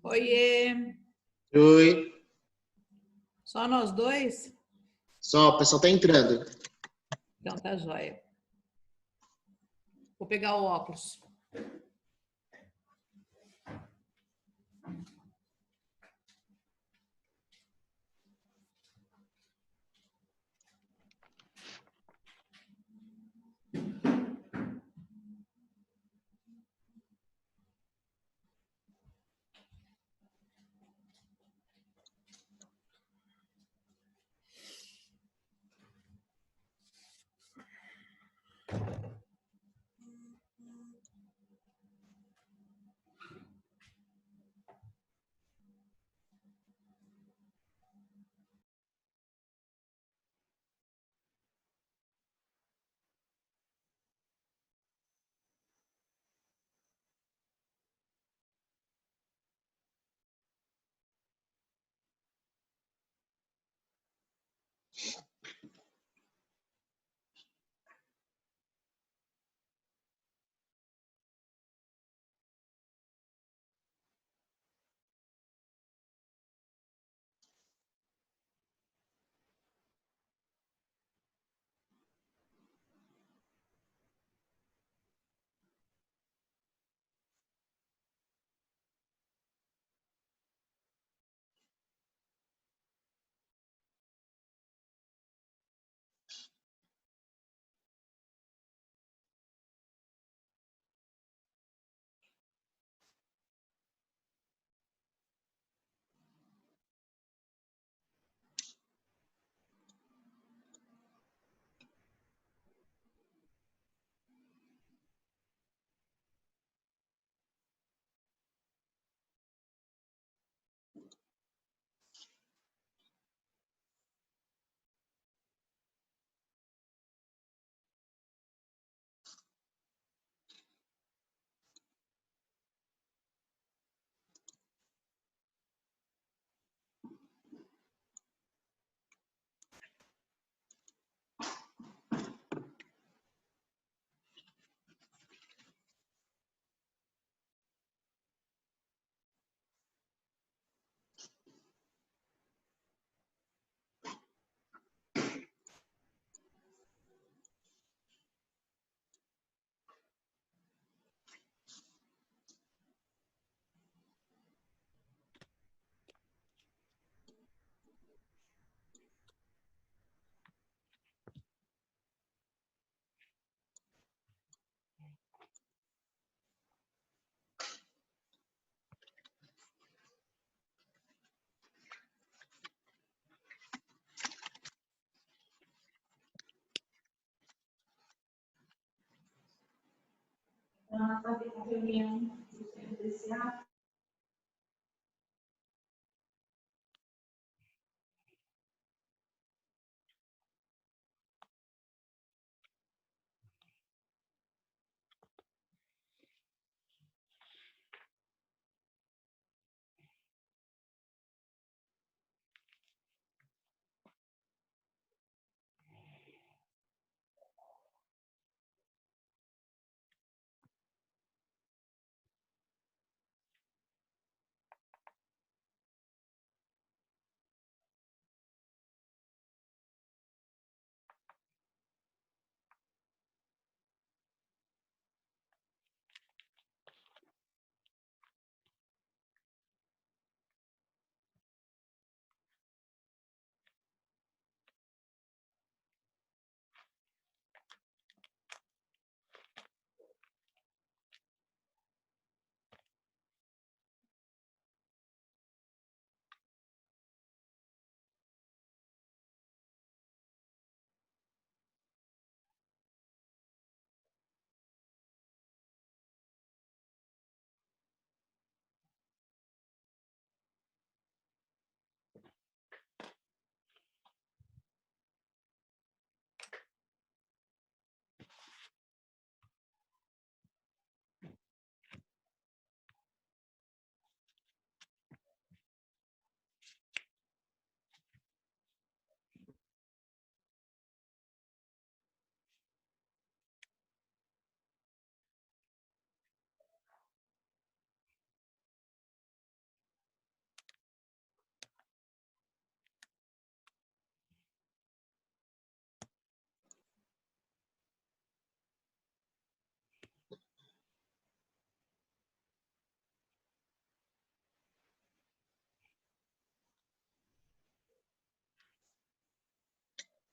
Oiê, Oi, só nós dois? só, o pessoal tá entrando. Então tá jóia. Vou pegar o óculos.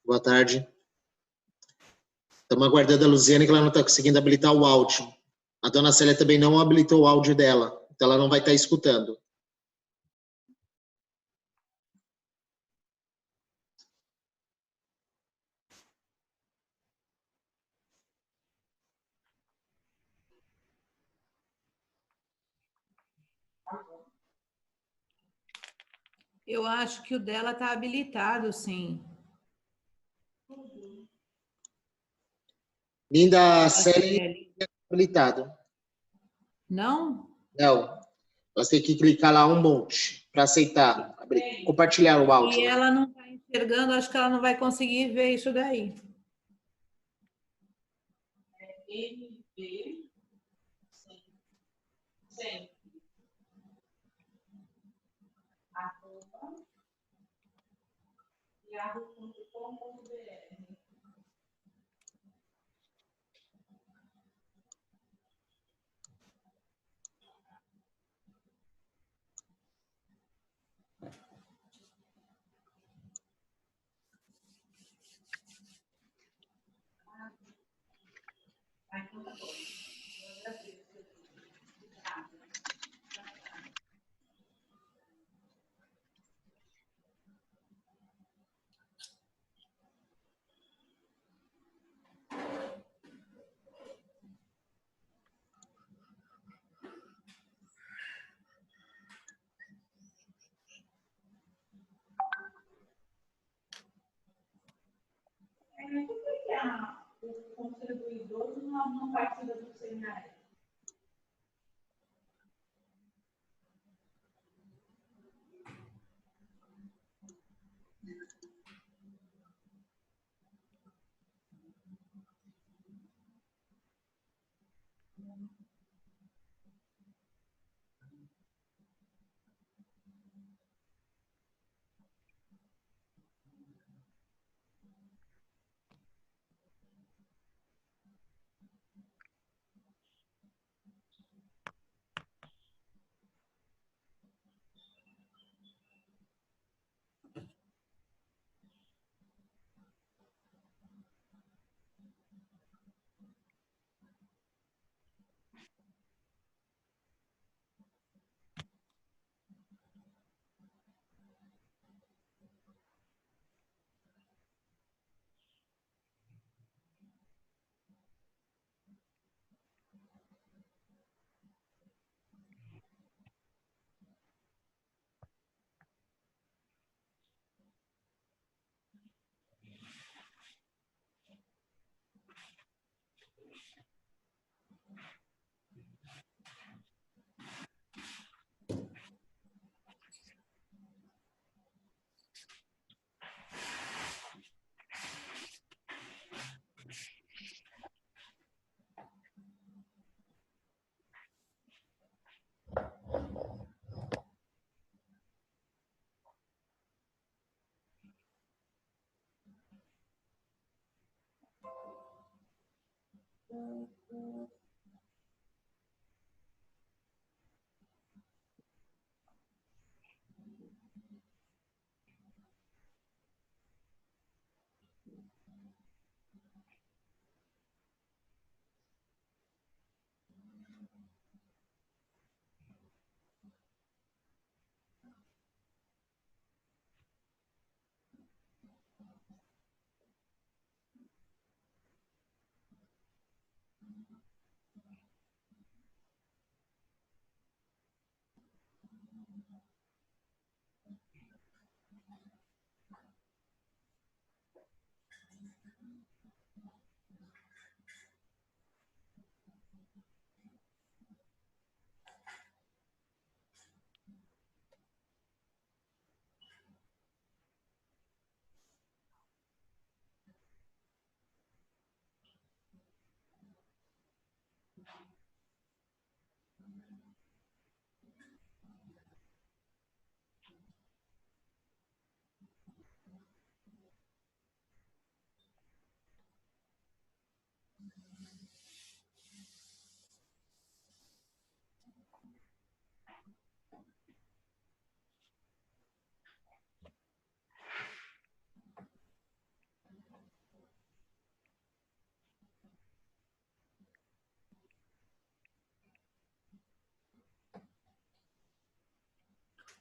Boa tarde. Estamos aguardando a Luziane, que ela não está conseguindo habilitar o áudio. A dona Célia também não habilitou o áudio dela, então ela não vai estar escutando. Eu acho que o dela está habilitado, sim. Linda A Célia Célia. habilitado. Não? Não. Nós temos que clicar lá um monte para aceitar, compartilhar o áudio. E ela não está enxergando, acho que ela não vai conseguir ver isso daí. Por que o contribuidor não participa do seminário?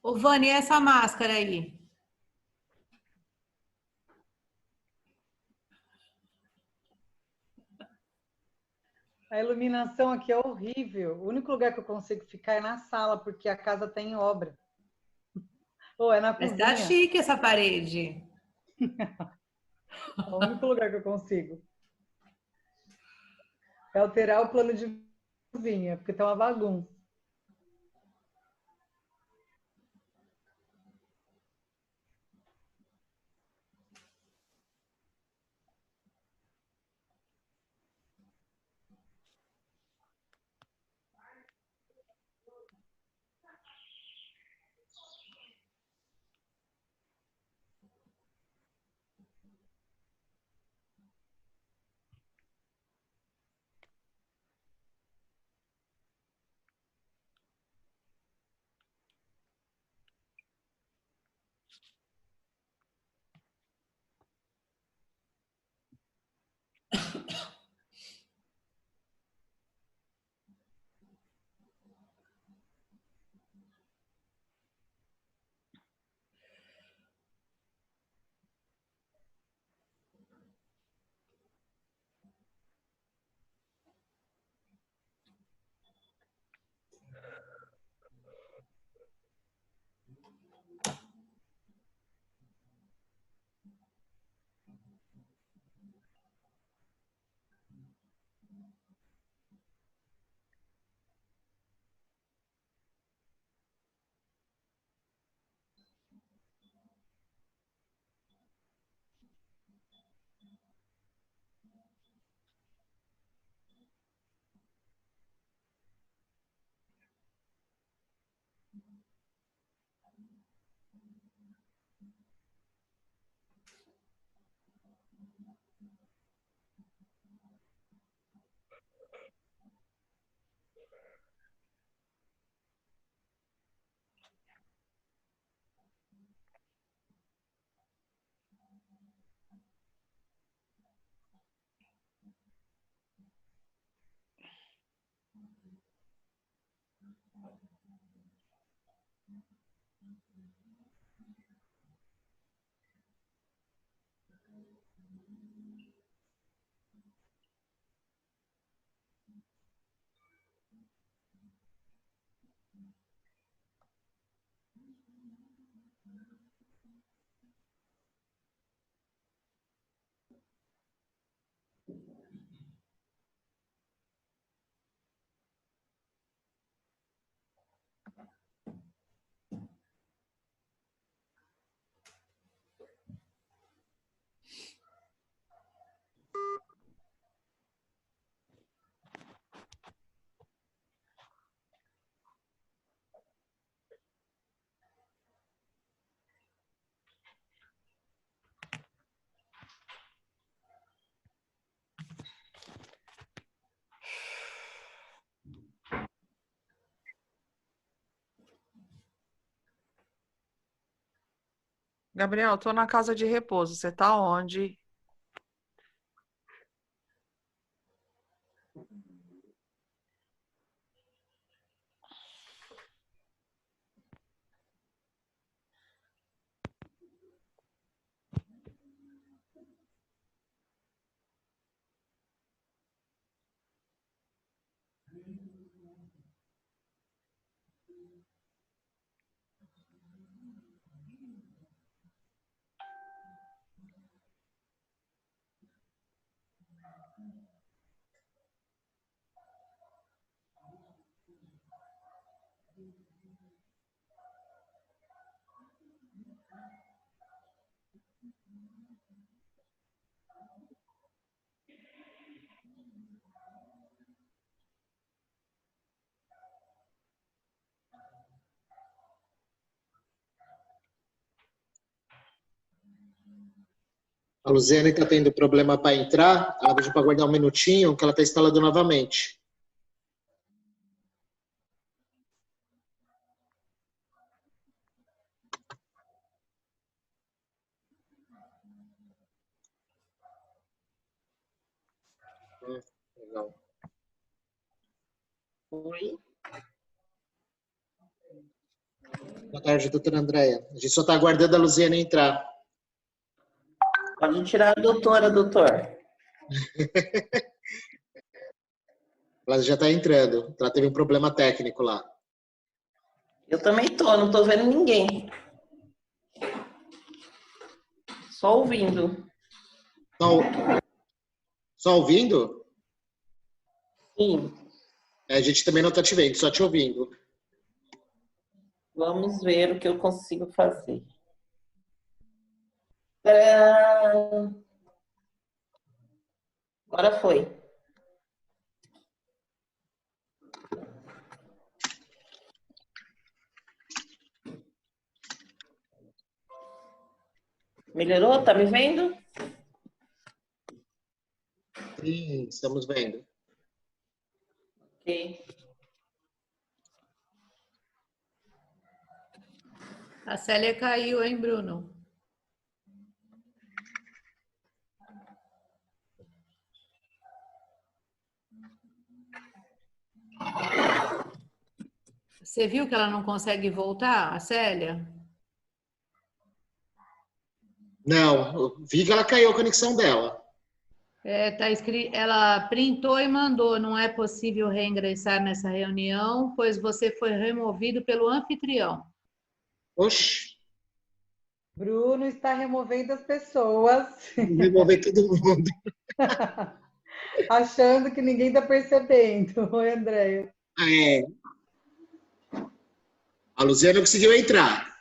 Ô, Vani, e essa máscara aí? A iluminação aqui é horrível. O único lugar que eu consigo ficar é na sala, porque a casa tem obra. Ou é na Mas cozinha. tá chique essa parede. É o único lugar que eu consigo. É alterar o plano de cozinha, porque tá uma bagunça. Gabriel, tô na casa de repouso. Você tá onde? A Luziane está tendo problema para entrar. Ela pediu para guardar um minutinho, que ela está instalando novamente. Legal. Oi? Boa tarde, doutora Andréia. A gente só está aguardando a Luziane entrar. Pode tirar a doutora, doutor. Ela já está entrando. Ela teve um problema técnico lá. Eu também não tô vendo ninguém. Só ouvindo. Só ouvindo? Sim. A gente também não está te vendo, só te ouvindo. Vamos ver o que eu consigo fazer. Tcharam! Agora foi. Melhorou? Tá me vendo? Sim, estamos vendo. Ok. A Célia caiu, hein, Bruno? Você viu que ela não consegue voltar, a Célia? Não, eu vi que ela caiu a conexão dela. Tá escrito, ela printou e mandou. Não é possível reingressar nessa reunião, pois você foi removido pelo anfitrião. Oxi, Bruno está removendo as pessoas, vou remover todo mundo. achando que ninguém está percebendo. Oi, Andréia. É. A Luziane conseguiu entrar.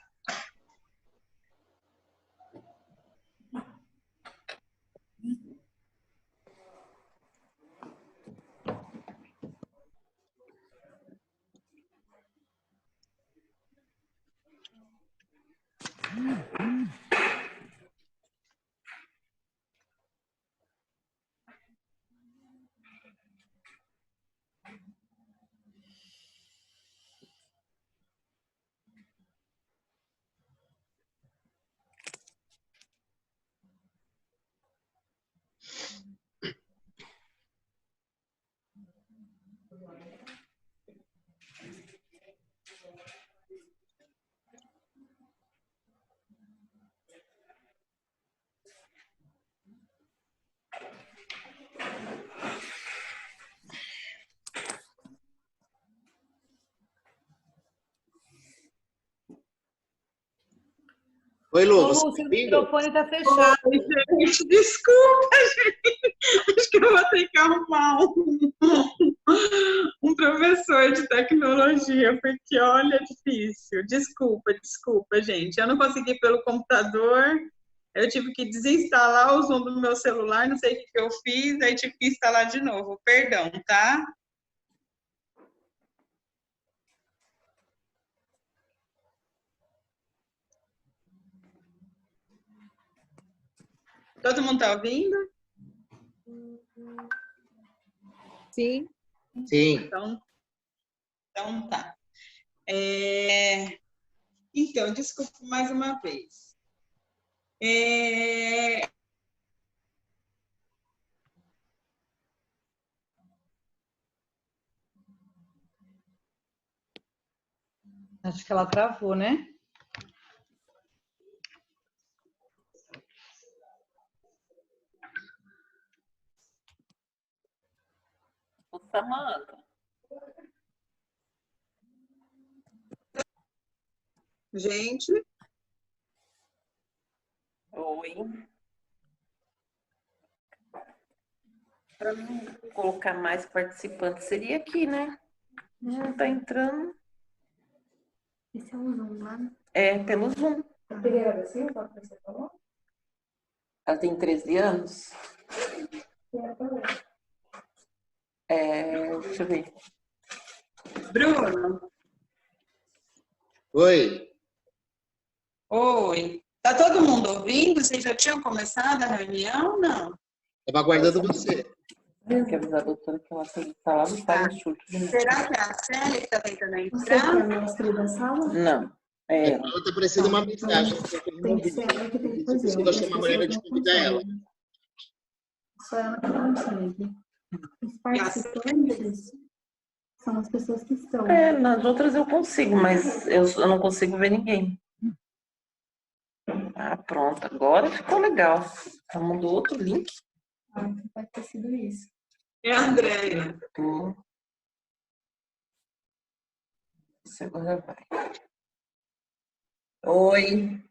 Oi, Lu, Ô, você Lu, tá seu ouvindo? microfone está fechado. Oi, gente, desculpa, gente. Acho que eu vou ter que arrumar um professor de tecnologia, porque olha, é difícil. Desculpa, gente. Eu não consegui pelo computador. Eu tive que desinstalar o Zoom do meu celular, não sei o que eu fiz, aí tive que instalar de novo. Perdão, tá? Todo mundo tá ouvindo? Sim. Sim. Então tá. Então, desculpa mais uma vez. Acho que ela travou, né? Ô, Samanta. Gente, Oi. Para mim colocar mais participantes seria aqui, né? Não tá entrando. Esse é um Zoom, né? É, pelo Zoom. Pereira da Silva, que você falou? Ela tem 13 anos. Deixa eu ver. Bruno. Oi. Oi. Tá todo mundo ouvindo? Vocês já tinham começado a reunião? Não. Estava aguardando você. Quer avisar a doutora que ela tá lá no Palha Chute. Será que é a Célia que está tentando Você quer entrar? a mestre da sala? Não. É ela. Ela está aparecendo uma mensagem. Tem que ser ela que tem que fazer. Você gostou uma maneira de convidar ela. Só ela que consegue. Os participantes São as pessoas que estão. Nas outras eu consigo, mas eu não consigo ver ninguém. Ah, pronto, agora ficou legal. Ela mandou outro link. Ah, pode ter sido isso. É a Andréia. Isso agora vai. Oi,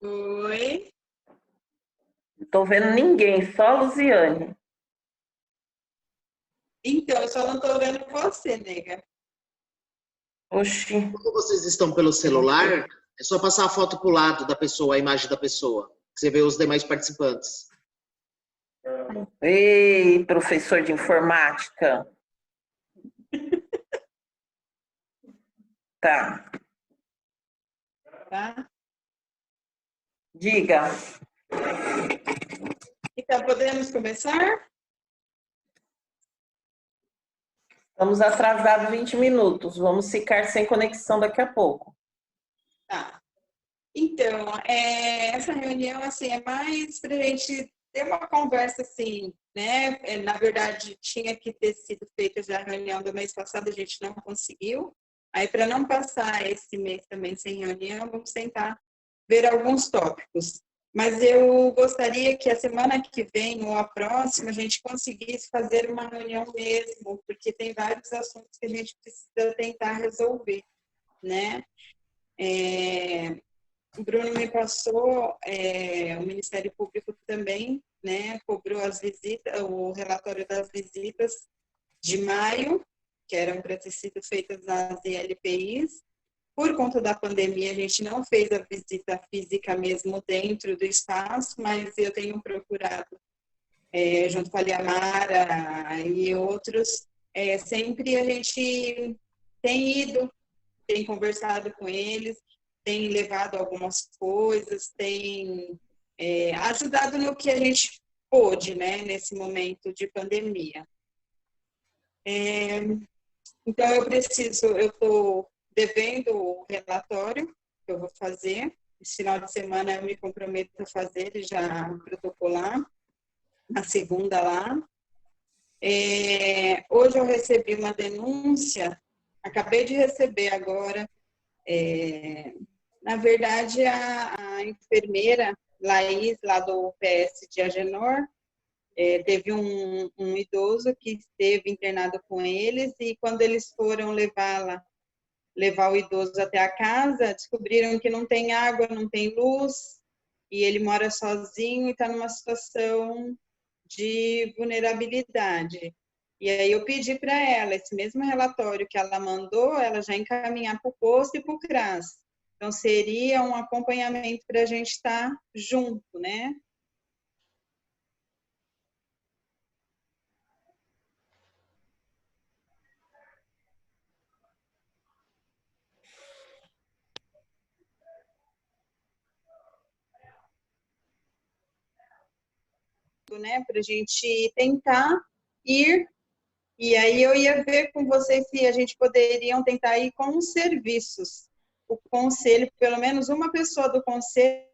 Oi. não tô vendo ninguém, só a Luziane. Então, eu só não tô vendo você, nega. Oxi. Quando vocês estão pelo celular, é só passar a foto para o lado da pessoa, a imagem da pessoa. Que você vê os demais participantes. Ei, professor de informática. Tá, Tá? diga. Então, podemos começar? Estamos atrasados 20 minutos. Vamos ficar sem conexão daqui a pouco. Tá. Então, essa reunião, assim, é mais para a gente ter uma conversa, assim, né? Na verdade, tinha que ter sido feita já a reunião do mês passado, a gente não conseguiu. Aí, para não passar esse mês também sem reunião, vamos tentar ver alguns tópicos. Mas eu gostaria que a semana que vem ou a próxima a gente conseguisse fazer uma reunião mesmo, porque tem vários assuntos que a gente precisa tentar resolver, né? O Bruno me passou, o Ministério Público também, né, cobrou as visitas, o relatório das visitas de maio, que eram para ter sido feitas nas ILPIs. Por conta da pandemia, a gente não fez a visita física mesmo dentro do espaço, mas eu tenho procurado, junto com a Liamara e outros, sempre a gente tem ido, tem conversado com eles, tem levado algumas coisas, tem ajudado no que a gente pôde, né, nesse momento de pandemia. Então, eu estou devendo o relatório que eu vou fazer. Esse final de semana eu me comprometo a fazer e já protocolar, na segunda lá. Hoje eu recebi uma denúncia, acabei de receber agora. Na verdade, a enfermeira Laís, lá do UPS de Agenor, teve um idoso que esteve internado com eles e quando eles foram levar o idoso até a casa, descobriram que não tem água, não tem luz e ele mora sozinho e está numa situação de vulnerabilidade. E aí eu pedi para ela, esse mesmo relatório que ela mandou, ela já encaminhar para o posto e para o CRAS. Então, seria um acompanhamento para a gente estar junto, né? Para a gente tentar ir. E aí eu ia ver com vocês se a gente poderiam tentar ir com os serviços. O conselho, pelo menos uma pessoa do conselho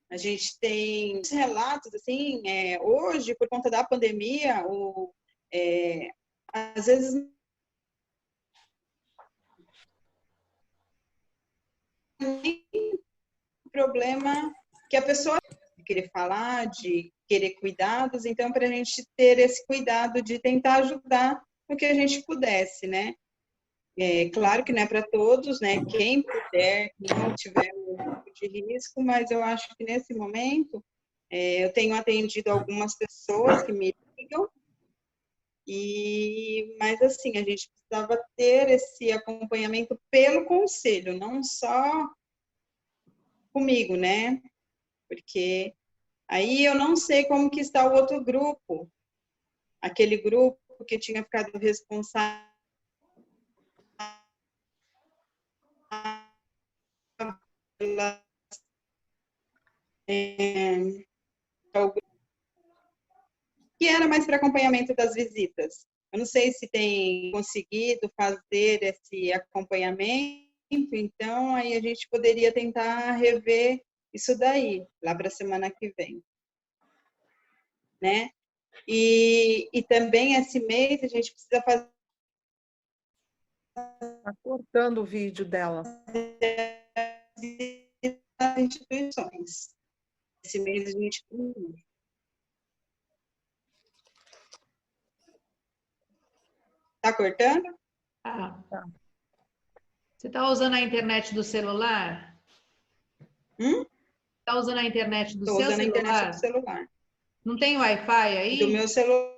a gente tem relatos, assim, hoje, por conta da pandemia, às vezes nem problema que a pessoa querer falar, de querer cuidados, então, para a gente ter esse cuidado de tentar ajudar no que a gente pudesse, né? Claro que não é para todos, né? Quem puder, quem não tiver um grupo de risco, mas eu acho que nesse momento eu tenho atendido algumas pessoas que me ligam, mas assim, a gente precisava ter esse acompanhamento pelo conselho, não só comigo, né? Porque aí eu não sei como que está o outro grupo, aquele grupo que tinha ficado responsável pela que era mais para acompanhamento das visitas. Eu não sei se tem conseguido fazer esse acompanhamento, então aí a gente poderia tentar rever isso daí, lá para a semana que vem, né? E também esse mês a gente precisa fazer Tá cortando o vídeo dela. as instituições. Esse mês a gente... Tá cortando? Ah, Tá. você está usando a internet do celular? Está usando a internet do Estou seu usando a internet celular? do celular. Não tem Wi-Fi aí? Do meu celular.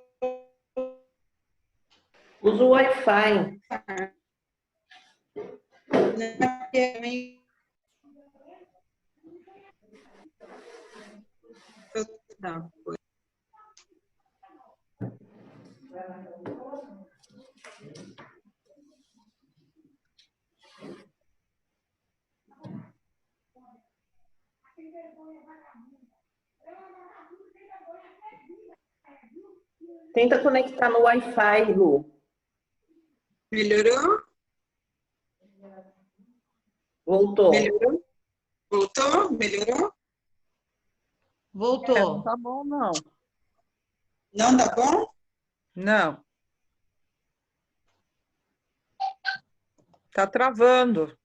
Usa o Wi-Fi. Tá. Tenta conectar no Wi-Fi, Lu. Melhorou? Voltou. Melhorou? Voltou? Melhorou? Voltou. Não tá bom, não. Não tá bom? Não. Tá travando.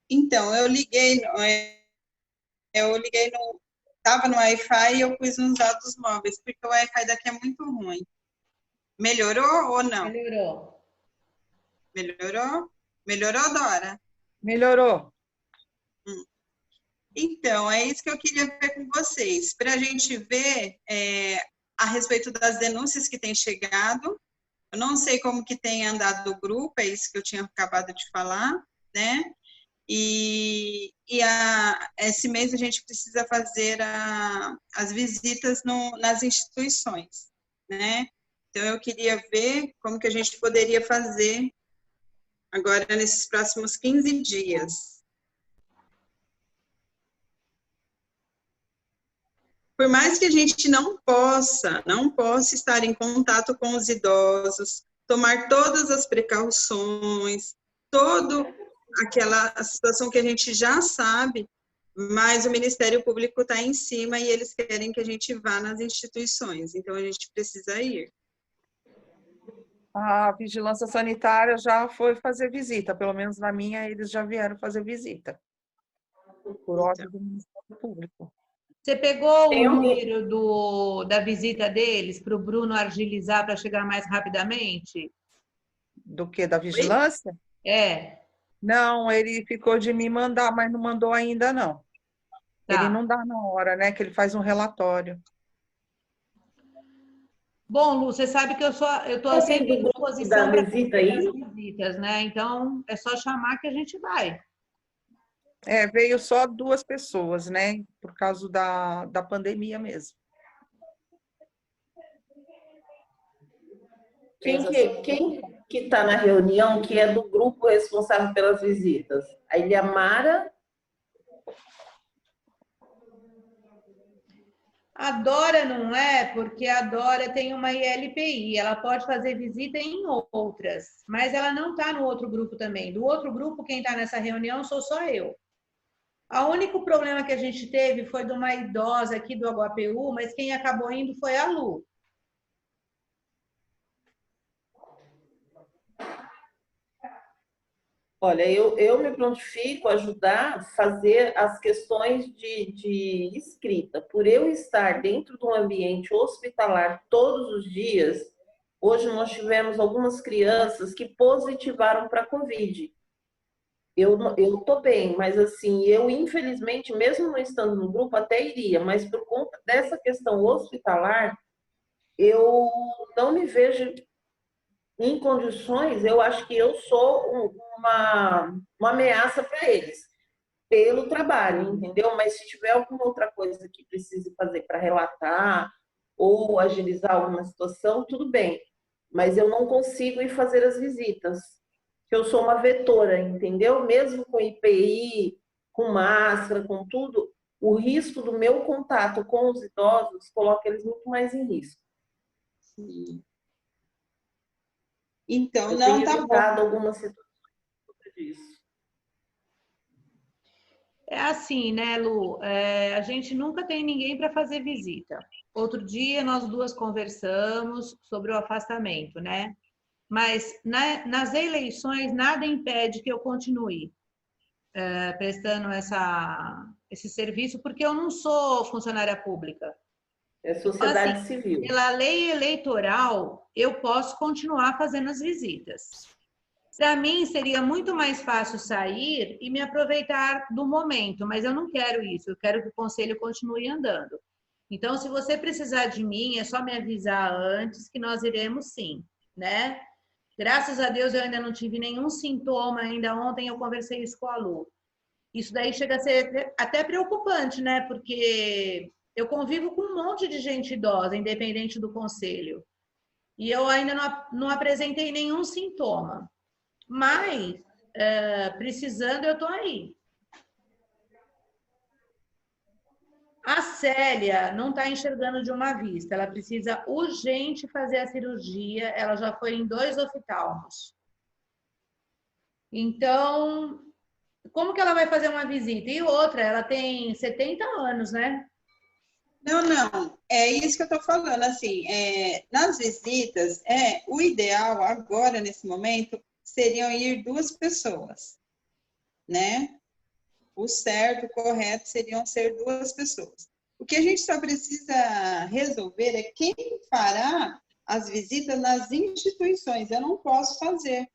Então, estava no Wi-Fi e eu pus nos dados móveis, porque o Wi-Fi daqui é muito ruim. Melhorou ou não? Melhorou. Melhorou? Melhorou, Dora? Melhorou. Então, é isso que eu queria ver com vocês, para a gente ver a respeito das denúncias que têm chegado. Eu não sei como que tem andado o grupo, é isso que eu tinha acabado de falar, né? Esse mês a gente precisa fazer as visitas nas instituições, né? Então, eu queria ver como que a gente poderia fazer agora nesses próximos 15 dias. Por mais que a gente não possa estar em contato com os idosos, tomar todas as precauções, toda aquela situação que a gente já sabe, mas o Ministério Público está em cima e eles querem que a gente vá nas instituições, então a gente precisa ir. A vigilância sanitária já foi fazer visita, pelo menos na minha, eles já vieram fazer visita. Por ordem do Ministério Público. Você pegou o Tem alguém- número da visita deles para o Bruno agilizar para chegar mais rapidamente? Do que? Da vigilância? É, Não, ele ficou de me mandar, mas não mandou ainda, não. tá. Ele não dá na hora, né? Que ele faz um relatório. Bom, Lu, você sabe que eu estou Alguém sempre à do grupo disposição da para visita fazer aí? as visitas, né? Então, é só chamar que a gente vai. Veio só 2 pessoas, né? Por causa da pandemia mesmo. Quem que está na reunião que é do grupo responsável pelas visitas? A Ilhamara. A Dora não é, porque a Dora tem uma ILPI, ela pode fazer visita em outras, mas ela não está no outro grupo também. Do outro grupo, quem está nessa reunião sou só eu. O único problema que a gente teve foi de uma idosa aqui do HPU, mas quem acabou indo foi a Lu. Olha, eu me prontifico a ajudar a fazer as questões de escrita. Por eu estar dentro de um ambiente hospitalar todos os dias, hoje nós tivemos algumas crianças que positivaram para a Covid. Eu estou bem, mas assim, eu infelizmente, mesmo não estando no grupo, até iria, mas por conta dessa questão hospitalar, eu não me vejo em condições, eu acho que eu sou uma ameaça para eles, pelo trabalho, entendeu? Mas se tiver alguma outra coisa que precise fazer para relatar ou agilizar alguma situação, tudo bem. Mas eu não consigo ir fazer as visitas, que eu sou uma vetora, entendeu? Mesmo com IPI, com máscara, com tudo, o risco do meu contato com os idosos coloca eles muito mais em risco. Sim. Então, Eu não, tenho tá bom. evitado algumas situações disso. É assim, né, Lu? A gente nunca tem ninguém para fazer visita. Outro dia nós duas conversamos sobre o afastamento, né? Mas nas eleições nada impede que eu continue prestando esse serviço, porque eu não sou funcionária pública. É Então, sociedade assim, civil. pela lei eleitoral, eu posso continuar fazendo as visitas. Para mim, seria muito mais fácil sair e me aproveitar do momento, mas eu não quero isso, eu quero que o conselho continue andando. Então, se você precisar de mim, é só me avisar antes que nós iremos sim, né? Graças a Deus eu ainda não tive nenhum sintoma, ainda ontem eu conversei isso com a Lu. Isso daí chega a ser até preocupante, né? Porque eu convivo com um monte de gente idosa, independente do conselho. E eu ainda não apresentei nenhum sintoma. Mas, precisando, eu estou aí. A Célia não está enxergando de uma vista. Ela precisa urgente fazer a cirurgia. Ela já foi em 2 oftalmos. Então, como que ela vai fazer uma visita? E outra, ela tem 70 anos, né? Não, é isso que eu estou falando, assim, nas visitas, o ideal agora, nesse momento, seriam ir 2 pessoas, né? O certo, o correto, seriam ser 2 pessoas. O que a gente só precisa resolver é quem fará as visitas nas instituições, eu não posso fazer.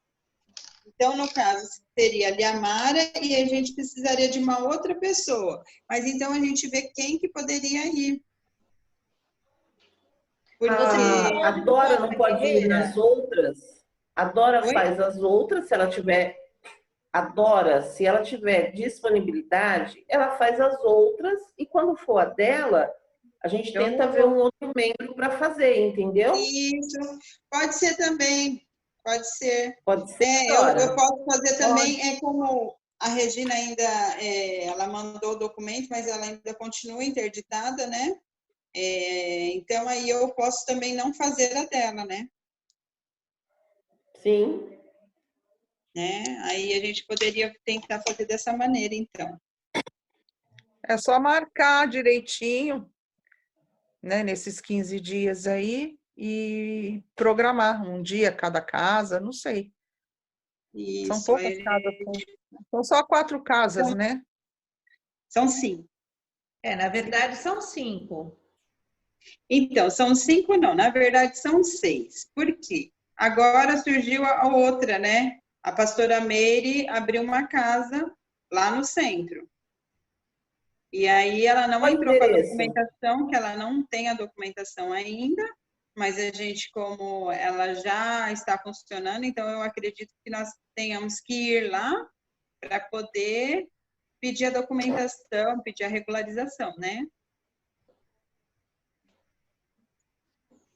Então, no caso, seria a Liamara e a gente precisaria de uma outra pessoa. Mas então a gente vê quem que poderia ir. Porque... A Dora não pode ir nas outras? A Dora Oi? faz as outras, se ela tiver... A Dora, se ela tiver disponibilidade, ela faz as outras e quando for a dela, a gente tenta ver um outro membro para fazer, entendeu? Isso, pode ser também, pode ser. Pode ser, Eu posso fazer também, como a Regina ainda, ela mandou o documento, mas ela ainda continua interditada, né? Então, aí eu posso também não fazer a dela, né? Sim. Né? Aí a gente poderia tentar fazer dessa maneira, então. É só marcar direitinho, né, nesses 15 dias aí e programar um dia cada casa, não sei. Isso, São poucas casas. São só 4 casas, né? São 5. Na verdade, são 5. Então, são 5 não, na verdade são 6. Por quê? Agora surgiu a outra, né? A pastora Meire abriu uma casa lá no centro. E aí ela não entrou com a documentação, que ela não tem a documentação ainda, mas a gente, como ela já está funcionando, então eu acredito que nós tenhamos que ir lá para poder pedir a documentação, pedir a regularização, né?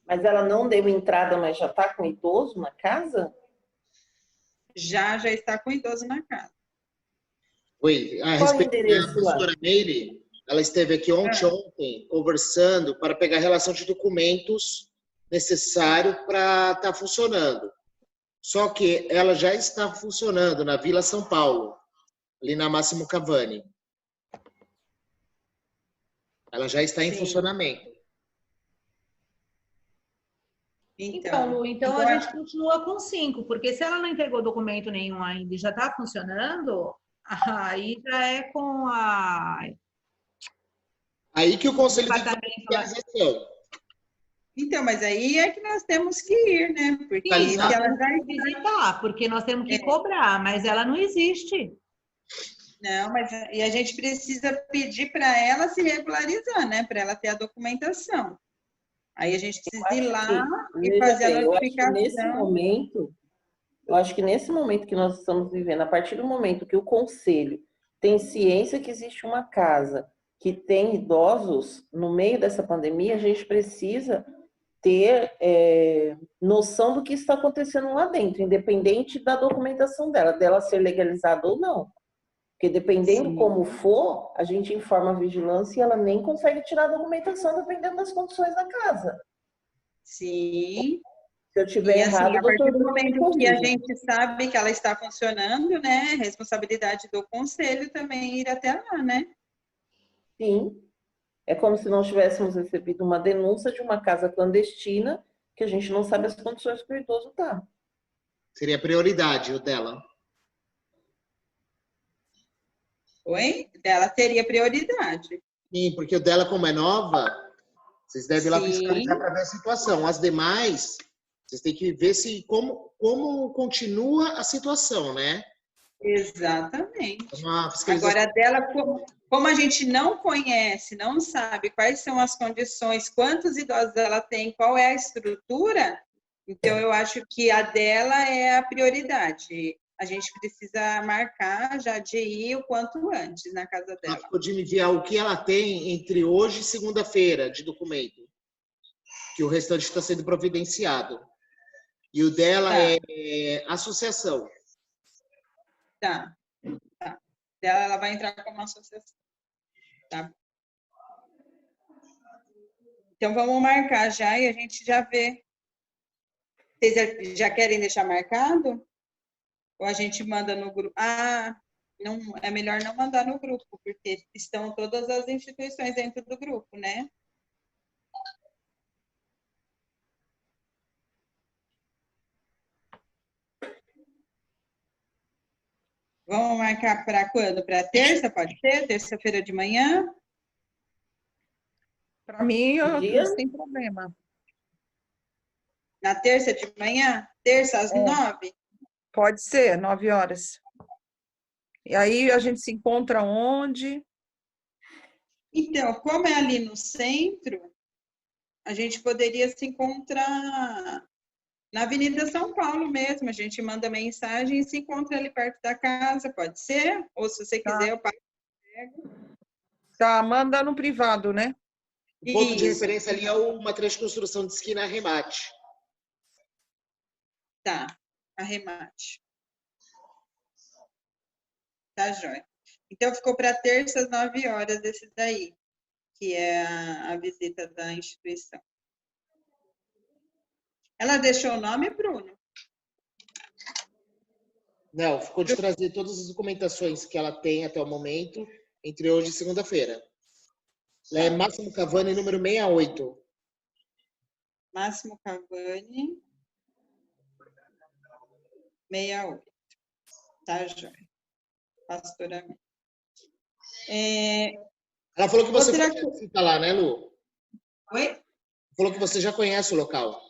Mas ela não deu entrada, mas já está com idoso na casa? Já está com idoso na casa. Oi, a Qual o respeito endereço da pastora Meire, ela esteve aqui ontem conversando para pegar a relação de documentos necessário para estar funcionando. Só que ela já está funcionando na Vila São Paulo, ali na Máximo Cavani. Ela já está em funcionamento. Então, Lu, então a gente continua com 5, porque se ela não entregou documento nenhum ainda e já está funcionando, aí já é com a... Aí que o conselho tem que fazer a gestão. Então, mas aí é que nós temos que ir, né? Porque se ela vai visitar, porque nós temos que cobrar, mas ela não existe. Não, mas e a gente precisa pedir para ela se regularizar, né? Para ela ter a documentação. Aí a gente precisa ir lá e fazer a notificação. Eu acho que nesse momento que nós estamos vivendo, a partir do momento que o conselho tem ciência que existe uma casa que tem idosos no meio dessa pandemia, a gente precisa ter noção do que está acontecendo lá dentro, independente da documentação dela ser legalizada ou não. Porque dependendo Sim. como for, a gente informa a vigilância e ela nem consegue tirar a documentação dependendo das condições da casa. Sim. Se eu tiver E assim, errado, a o partir doutor do Bruno me momento que a corrige. gente sabe que ela está funcionando, né, responsabilidade do conselho também ir até lá, né? Sim. É como se nós tivéssemos recebido uma denúncia de uma casa clandestina que a gente não sabe as condições que o idoso está. Seria prioridade o dela. Oi? Ela teria prioridade. Sim, porque o dela, como é nova, vocês devem ir lá fiscalizar Sim, para ver a situação. As demais, vocês têm que ver se como continua a situação, né? exatamente. Uma fiscalização. Agora, dela, como a gente não conhece, não sabe quais são as condições, quantos idosos ela tem, qual é a estrutura, então eu acho que a dela é a prioridade. A gente precisa marcar já de ir o quanto antes na casa Ela dela. ficou de me enviar o que ela tem entre hoje e segunda-feira de documento, que o restante está sendo providenciado. E o dela Tá, é associação. tá, tá. Dela, ela vai entrar como associação, tá? Então vamos marcar já e a gente já vê. Vocês já querem deixar marcado? Ou a gente manda no grupo? Ah, não, é melhor não mandar no grupo, porque estão todas as instituições dentro do grupo, né? Vamos marcar para quando? Para terça, pode ser? Terça-feira de manhã? Para mim, Dia? sem problema. Na terça de manhã? Terça às 9? Pode ser, 9 horas. E aí a gente se encontra onde? Então, como é ali no centro, a gente poderia se encontrar na Avenida São Paulo mesmo. A gente manda mensagem e se encontra ali perto da casa, pode ser? Ou se você quiser, Tá, eu pago. tá, manda no privado, né? O ponto de Isso, referência ali é o material de construção de esquina arremate. tá. Arremate. Tá, joia. Então, ficou para terça às 9 horas esse daí, que é a visita da instituição. Ela deixou o nome, Bruno? Não, ficou de trazer todas as documentações que ela tem até o momento, entre hoje e segunda-feira. Ela é Máximo Cavani, número 68. Máximo Cavani, 68. Tá, joia. Pastoramento. Ela falou que você Outra foi coisa. visita lá, né, Lu? Oi? Falou que você já conhece o local.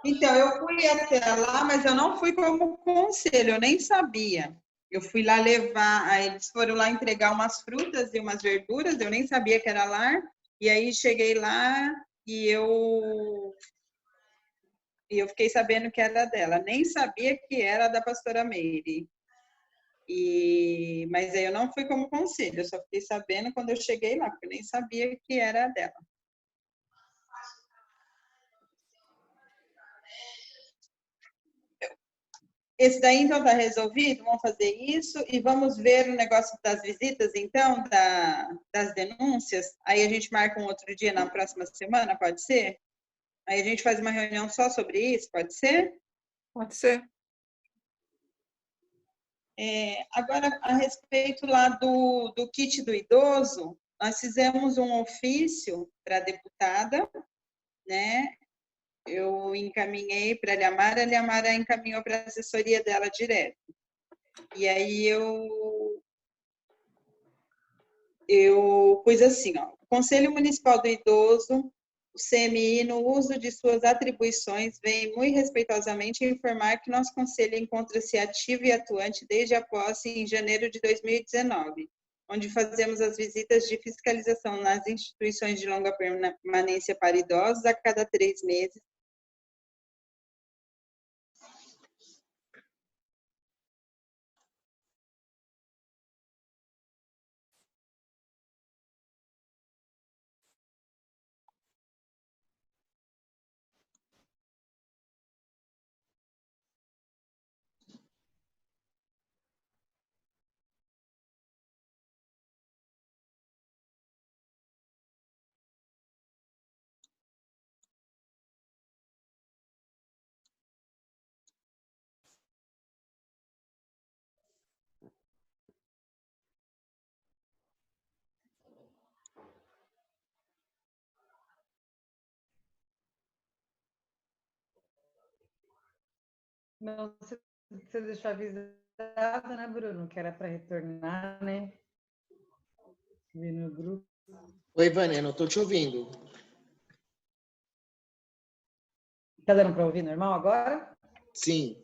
Então, eu fui até lá, mas eu não fui como conselho, eu nem sabia. Eu fui lá levar, aí eles foram lá entregar umas frutas e umas verduras, eu nem sabia que era lá. E aí cheguei lá e eu fiquei sabendo que era dela. Nem sabia que era da pastora Meire. Mas aí eu não fui como conselho, eu só fiquei sabendo quando eu cheguei lá, porque eu nem sabia que era dela. Esse daí, então, está resolvido? Vamos fazer isso e vamos ver o negócio das visitas, então, das denúncias. Aí a gente marca um outro dia na próxima semana, pode ser? Aí a gente faz uma reunião só sobre isso, pode ser? Pode ser. Agora, a respeito lá do kit do idoso, nós fizemos um ofício para a deputada, né? Eu encaminhei para a Liamara encaminhou para a assessoria dela direto. E aí eu pus assim, ó, o Conselho Municipal do Idoso, o CMI, no uso de suas atribuições, vem muito respeitosamente informar que nosso conselho encontra-se ativo e atuante desde a posse em janeiro de 2019, onde fazemos as visitas de fiscalização nas instituições de longa permanência para idosos a cada 3 meses, Não sei se você deixou avisado, né, Bruno? Que era para retornar, né? Vi no grupo. Oi, Vânia, não estou te ouvindo. Tá dando para ouvir normal agora? Sim.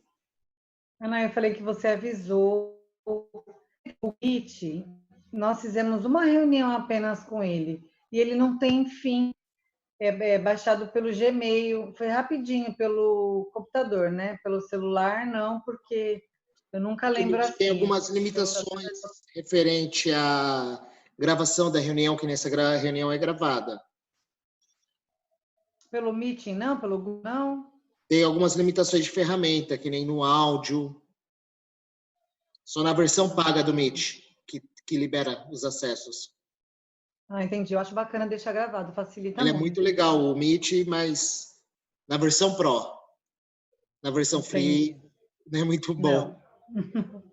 Ana, eu falei que você avisou o Meet. Nós fizemos uma reunião apenas com ele. E ele não tem fim. É baixado pelo Gmail. Foi rapidinho pelo computador, né? Pelo celular, não, porque eu nunca lembro a Tem senha. algumas limitações referente à gravação da reunião, que nessa reunião é gravada. Pelo Meeting, não? Pelo Google, não? Tem algumas limitações de ferramenta, que nem no áudio. Só na versão paga do Meet, que libera os acessos. Ah, entendi. Eu acho bacana deixar gravado, facilita Ele é muito. muito legal, o Meet, mas na versão Pro. Na versão Free, não é muito bom. Não.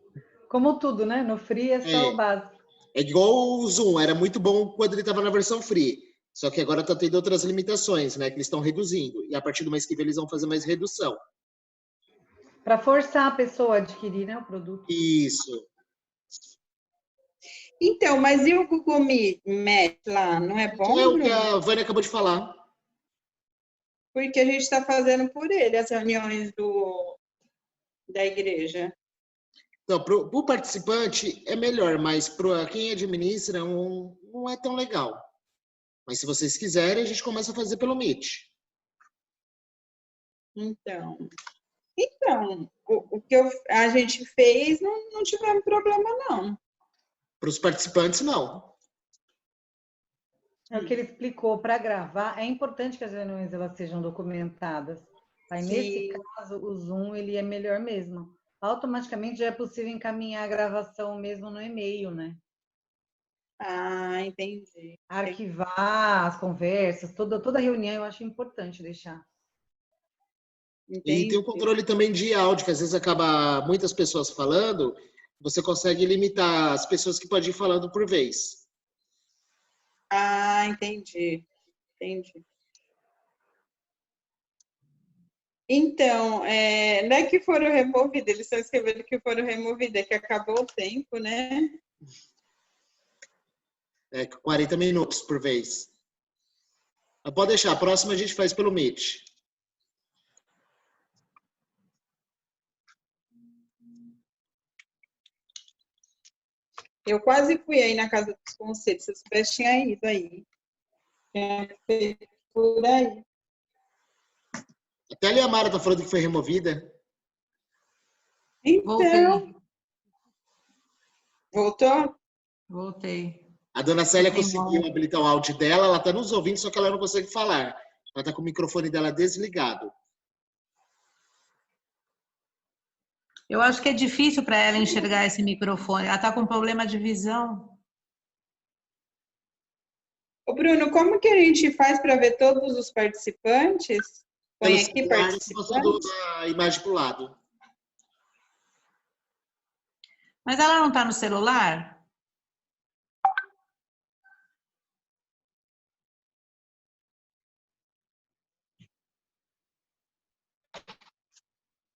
Como tudo, né? No Free é só o básico. É igual o Zoom, era muito bom quando ele estava na versão Free. Só que agora está tendo outras limitações, né? Que eles estão reduzindo. E a partir do mês que vem eles vão fazer mais redução. Para forçar a pessoa a adquirir, né, o produto. Isso. Então, mas e o Google Meet lá, não é bom, É o que Bruno? a Vânia acabou de falar. Porque a gente está fazendo por ele as reuniões da igreja. Então, para o participante é melhor, mas para quem administra não é tão legal. Mas se vocês quiserem, a gente começa a fazer pelo Meet. Então o que a gente fez, não tivemos problema, não. Para os participantes, não. É o que ele explicou, para gravar, é importante que as reuniões elas sejam documentadas. Aí, nesse caso, o Zoom ele é melhor mesmo. Automaticamente já é possível encaminhar a gravação mesmo no e-mail, né? Ah, entendi. Arquivar as conversas, toda reunião eu acho importante deixar. E tem o controle também de áudio, que às vezes acaba muitas pessoas falando, você consegue limitar as pessoas que podem ir falando por vez. Ah, entendi. Então, não é que foram removidos, eles estão escrevendo que foram removidos, é que acabou o tempo, né? 40 minutos por vez. Mas pode deixar, a próxima a gente faz pelo Meet. Eu quase fui aí na Casa dos Conselhos, se eu soubesse, tinha ido aí. Tinha feito por aí. Até a Liamara está falando que foi removida. Então. Voltou? Voltei. A dona Célia conseguiu habilitar o áudio dela, ela está nos ouvindo, só que ela não consegue falar. Ela está com o microfone dela desligado. Eu acho que é difícil para ela enxergar esse microfone. Ela está com problema de visão. Ô, Bruno, como que a gente faz para ver todos os participantes? Põe Pelo aqui celular, participantes? a imagem para o lado. Mas ela não está no celular?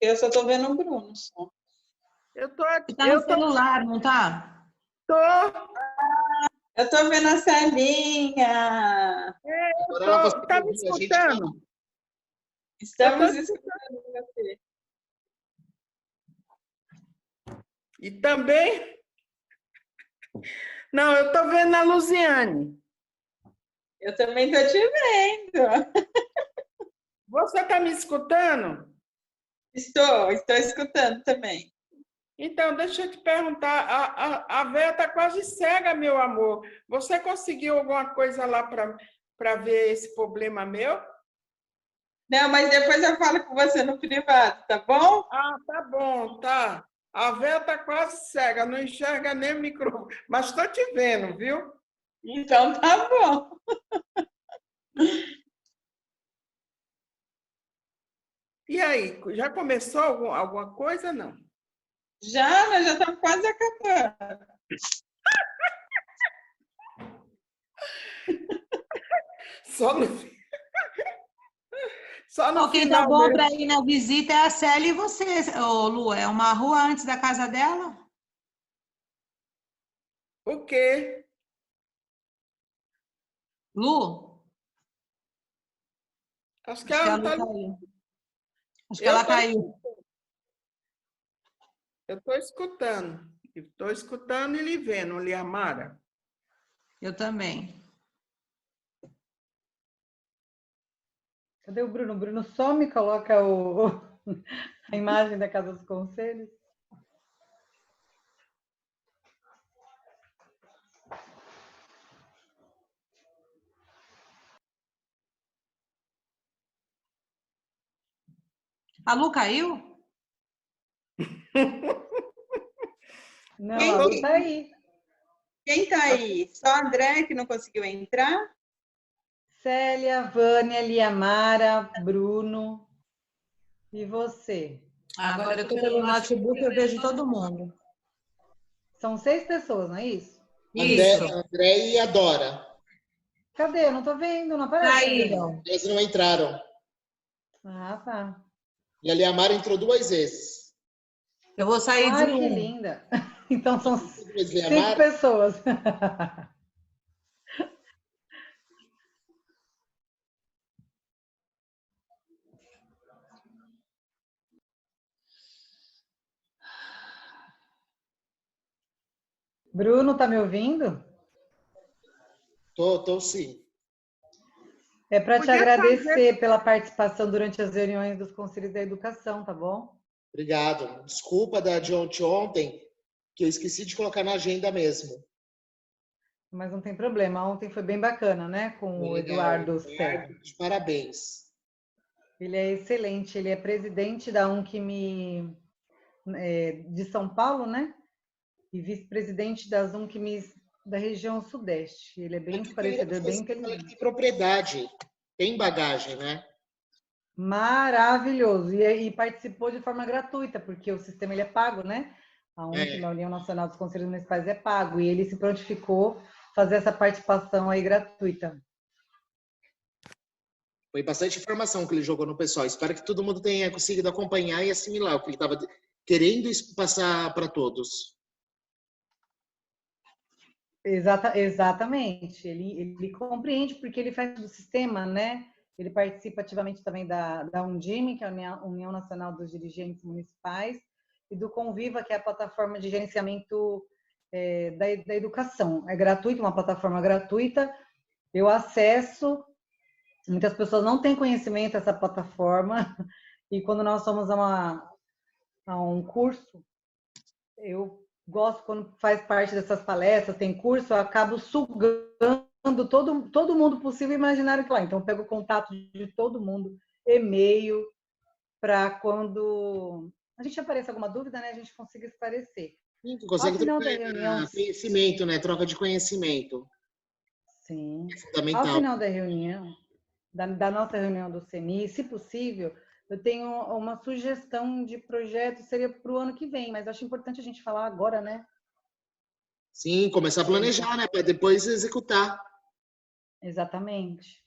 Eu só estou vendo o Bruno. Só. Eu tô aqui. Está no celular, não está? Tô. Eu estou vendo a Celinha. Tá me escutando? Estamos escutando você. E também? Não, eu tô vendo a Luziane. Eu também estou te vendo. Você tá me escutando? Estou escutando também. Então, deixa eu te perguntar, a Vera está quase cega, meu amor. Você conseguiu alguma coisa lá para ver esse problema meu? Não, mas depois eu falo com você no privado, tá bom? Ah, tá bom, tá. A Vera está quase cega, não enxerga nem o microfone, mas estou te vendo, viu? Então tá bom. E aí, já começou alguma coisa, não? Nós já estamos quase acabando. Só no Quem tá final bom mesmo. para ir na visita é a Célia e você, ô, Lu. É uma rua antes da casa dela? O quê? Lu? Acho que Acho que ela a não Lu tá. caiu. Acho que Eu ela tô, caiu. eu tô escutando. Estou escutando e lhe vendo, Liamara. Eu também. Cadê o Bruno? O Bruno só me coloca a imagem da Casa dos Conselhos. A Lu caiu? Não, Quem a Lu que- tá aí. Quem tá aí? Só a André que não conseguiu entrar? Célia, Vânia, Liamara, Bruno e você. Agora eu tô pelo notebook, eu vejo todo mundo. São 6 pessoas, não é isso? Isso. André e a Dora. Cadê? Eu não tô vendo, não aparece. Caíram. Eles não entraram. Ah, tá. E a Liamara entrou 2 vezes. Eu vou sair de Ai, que um. linda. Então são Duas 5 Liamara. pessoas. Bruno, tá me ouvindo? Tô sim. É para te Podia agradecer pela participação durante as reuniões dos Conselhos da Educação, tá bom? Obrigado. Desculpa de ontem, que eu esqueci de colocar na agenda mesmo. Mas não tem problema. Ontem foi bem bacana, né? Com o Eduardo Serra. De parabéns. Ele é excelente. Ele é presidente da UNCME de São Paulo, né? E vice-presidente das UNCMEs da região Sudeste. Ele é bem esclarecedor, bem inteligente. Tem propriedade, tem bagagem, né? Maravilhoso. E participou de forma gratuita, porque o sistema ele é pago, né? A UNCME, a União Nacional dos Conselhos Municipais, é pago. E ele se prontificou fazer essa participação aí gratuita. Foi bastante informação que ele jogou no pessoal. Espero que todo mundo tenha conseguido acompanhar e assimilar o que ele estava querendo passar para todos. Exatamente. Ele compreende porque ele faz do sistema, né? Ele participa ativamente também da Undime, que é a União Nacional dos Dirigentes Municipais, e do Conviva, que é a plataforma de gerenciamento da educação. É gratuito, uma plataforma gratuita. Eu acesso. Muitas pessoas não têm conhecimento dessa plataforma, e quando nós somos a um curso, eu gosto quando faz parte dessas palestras, tem curso, eu acabo sugando todo mundo possível imaginário que lá. Então, eu pego o contato de todo mundo, e-mail, para quando a gente apareça alguma dúvida, né, a gente consiga esclarecer. Consegue Ao final da trocar reunião, conhecimento, né? Troca de conhecimento. sim. É fundamental. Ao final da reunião, da nossa reunião do CNI, se possível, eu tenho uma sugestão de projeto, seria para o ano que vem, mas acho importante a gente falar agora, né? Sim, começar a planejar, né? Para depois executar. Exatamente.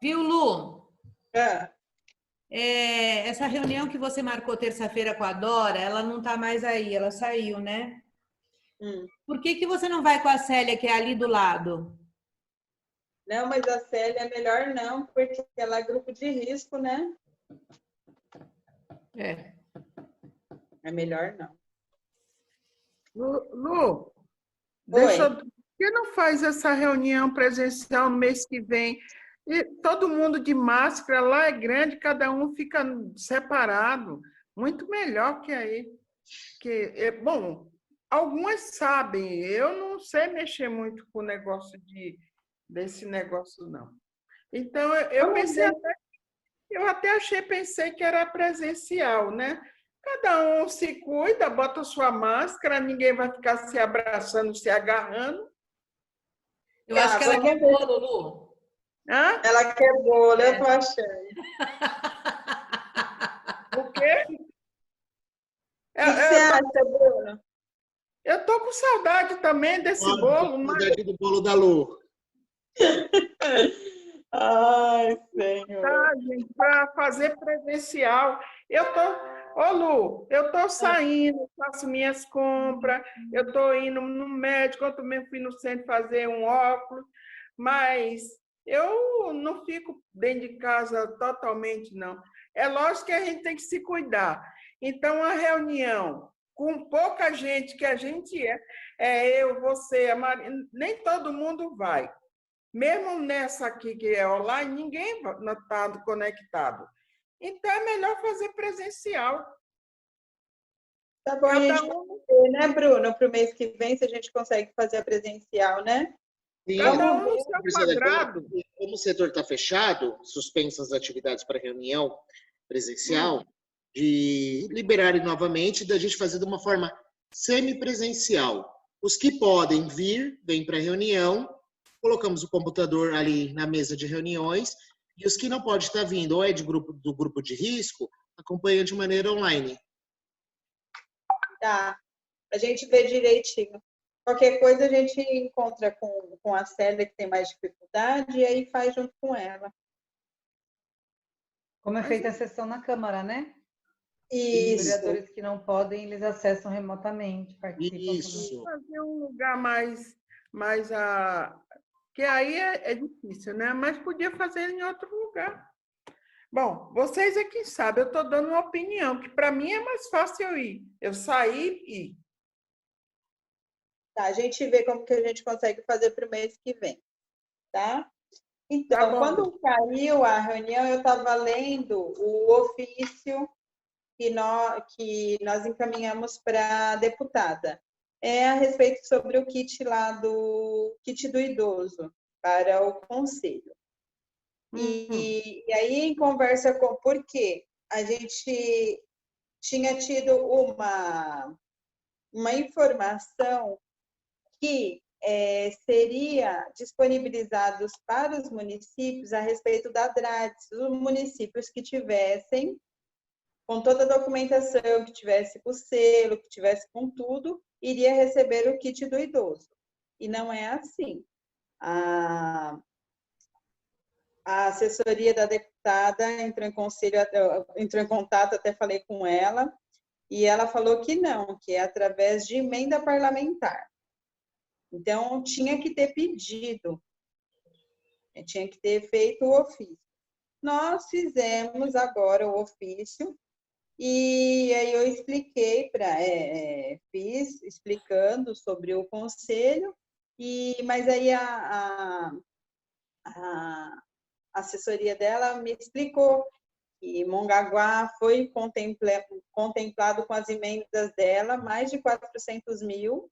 Viu, Lu? É. Essa reunião que você marcou terça-feira com a Dora, ela não está mais aí, ela saiu, né? Por que você não vai com a Célia, que é ali do lado? Não, mas a Célia é melhor não, porque ela é grupo de risco, né? É melhor não. Lu, Oi. por que não faz essa reunião presencial no mês que vem? E todo mundo de máscara, lá é grande, cada um fica separado. Muito melhor que aí. Bom, algumas sabem, eu não sei mexer muito com o negócio desse negócio, não. Então, eu até pensei que era presencial, né? Cada um se cuida, bota sua máscara, ninguém vai ficar se abraçando, se agarrando. Eu acho que ela quer bolo, Lu. Hã? Ela quer bolo, eu tô achando. O quê? O que você acha, Bruno? Eu tô com saudade também desse bolo, mas Saudade do bolo da Lu. Ai, Senhor. tá, gente, para fazer presencial. Ô Lu, eu tô saindo, faço minhas compras, eu tô indo no médico, eu também fui no centro fazer um óculos, mas eu não fico dentro de casa totalmente, não. É lógico que a gente tem que se cuidar. Então, a reunião com pouca gente, que a gente eu, você, a Maria, nem todo mundo vai. Mesmo nessa aqui que é online, ninguém está conectado. Então, é melhor fazer presencial. Tá bom, a Cada gente um, vê, né, Bruno, para o mês que vem, se a gente consegue fazer a presencial, né? Sim, cada Vamos um no ver. seu Priscila, quadrado. como o setor está fechado, suspensas as atividades para reunião presencial, de liberarem novamente, da gente fazer de uma forma semipresencial. Os que podem vir, vêm para a reunião, colocamos o computador ali na mesa de reuniões, e os que não podem estar vindo, ou é do grupo de risco, acompanha de maneira online. Tá. A gente vê direitinho. Qualquer coisa a gente encontra com a Célia, que tem mais dificuldade, e aí faz junto com ela. Como é feita a sessão na Câmara, né? Os Isso. vereadores que não podem, eles acessam remotamente, participam também. Isso. Fazer um lugar mais que aí é difícil, né? Mas podia fazer em outro lugar. Bom, vocês é que sabem, eu estou dando uma opinião, que para mim é mais fácil eu ir. Eu sair e ir. Tá, a gente vê como que a gente consegue fazer para o mês que vem, tá? Então, Tá bom. quando caiu a reunião, eu estava lendo o ofício que nós encaminhamos para a deputada. É a respeito sobre o kit kit do idoso para o conselho. E aí, em conversa com... Por quê? A gente tinha tido uma informação que seria disponibilizados para os municípios a respeito da DRADS, os municípios que tivessem com toda a documentação, que tivesse com o selo, que tivesse com tudo, iria receber o kit do idoso. E não é assim. A assessoria da deputada entrou em contato, até falei com ela, e ela falou que não, que é através de emenda parlamentar. Então, tinha que ter pedido, tinha que ter feito o ofício. Nós fizemos agora o ofício, e aí eu expliquei fiz explicando sobre o conselho, mas aí a assessoria dela me explicou que Mongaguá foi contemplado com as emendas dela, mais de 400 mil,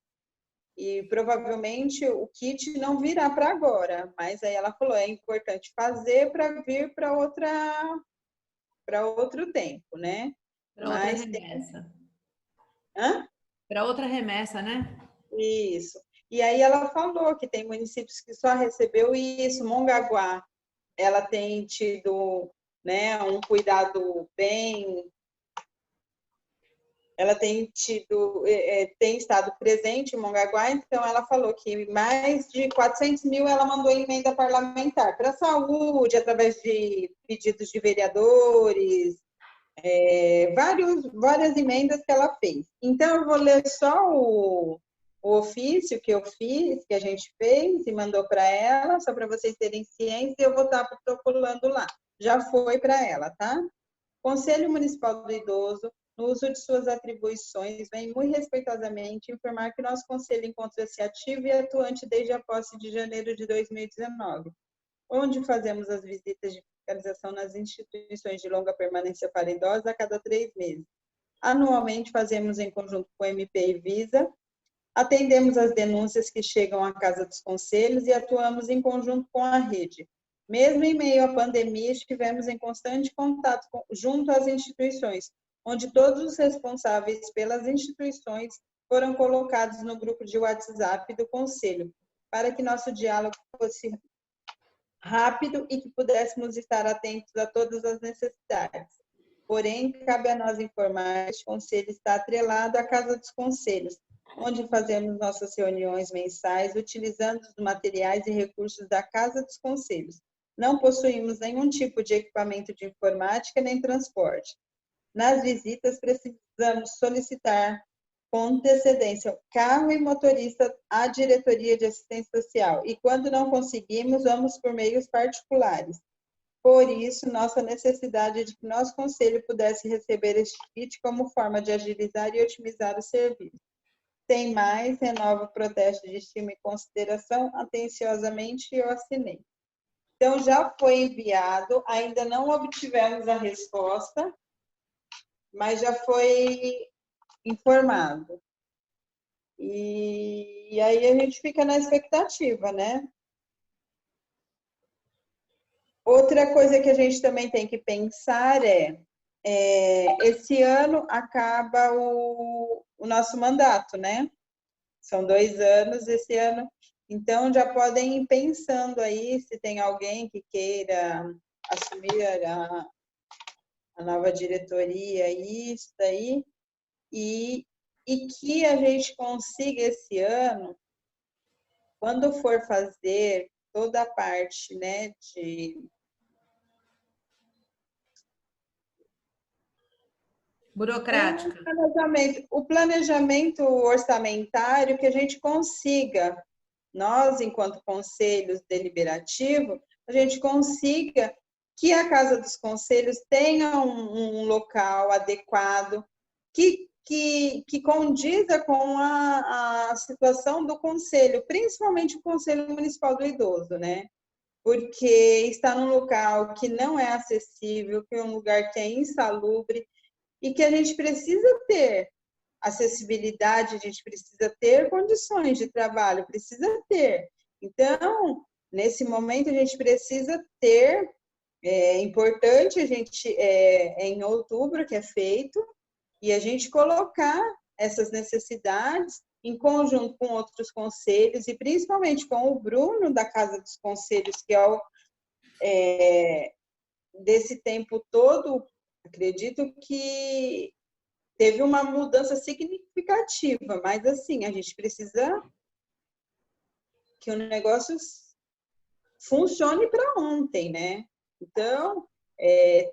e provavelmente o kit não virá para agora, mas aí ela falou, é importante fazer para vir para outro tempo, né? Para outra remessa. Hã? Para outra remessa, né? Isso. E aí ela falou que tem municípios que só recebeu isso. Mongaguá, ela tem tido, né, um cuidado bem... Ela tem estado presente em Mongaguá, então ela falou que mais de 400 mil ela mandou em emenda parlamentar para a saúde, através de pedidos de vereadores, várias emendas que ela fez. Então, eu vou ler só o ofício que eu fiz, que a gente fez e mandou para ela, só para vocês terem ciência, e eu vou estar protocolando lá. Já foi para ela, tá? Conselho Municipal do Idoso, no uso de suas atribuições, vem muito respeitosamente informar que nosso Conselho encontra-se ativo e atuante desde a posse de janeiro de 2019, onde fazemos as visitas de fiscalização nas instituições de longa permanência para idosos a cada 3 meses. Anualmente, fazemos em conjunto com o MP e Visa, atendemos as denúncias que chegam à Casa dos Conselhos e atuamos em conjunto com a rede. Mesmo em meio à pandemia, estivemos em constante contato junto às instituições, onde todos os responsáveis pelas instituições foram colocados no grupo de WhatsApp do Conselho, para que nosso diálogo fosse rápido e que pudéssemos estar atentos a todas as necessidades. Porém, cabe a nós informar que este Conselho está atrelado à Casa dos Conselhos, onde fazemos nossas reuniões mensais, utilizando os materiais e recursos da Casa dos Conselhos, não possuímos nenhum tipo de equipamento de informática nem transporte. Nas visitas, precisamos solicitar com antecedência carro e motorista à diretoria de assistência social. E quando não conseguimos, vamos por meios particulares. Por isso, nossa necessidade de que nosso conselho pudesse receber este kit como forma de agilizar e otimizar o serviço. Sem mais, renovo o protesto de estima e consideração, atenciosamente eu assinei. Então, já foi enviado, ainda não obtivemos a resposta, mas já foi informado. E aí a gente fica na expectativa, né? Outra coisa que a gente também tem que pensar esse ano acaba o nosso mandato, né? São 2 anos esse ano. Então, já podem ir pensando aí se tem alguém que queira assumir a nova diretoria, isso daí, e que a gente consiga esse ano, quando for fazer toda a parte, né, de Burocrática. o planejamento orçamentário, que a gente consiga, nós, enquanto conselhos deliberativos, a gente consiga que a Casa dos Conselhos tenha um local adequado, que condiza com a situação do conselho, principalmente o Conselho Municipal do Idoso, né? Porque está num local que não é acessível, que é um lugar que é insalubre, e que a gente precisa ter acessibilidade, a gente precisa ter condições de trabalho, precisa ter. Então, nesse momento, a gente precisa ter, é importante a gente, em outubro que é feito, e a gente colocar essas necessidades em conjunto com outros conselhos, e principalmente com o Bruno, da Casa dos Conselhos, que desse tempo todo, acredito que teve uma mudança significativa, mas assim, a gente precisa que o negócio funcione para ontem, né? Então,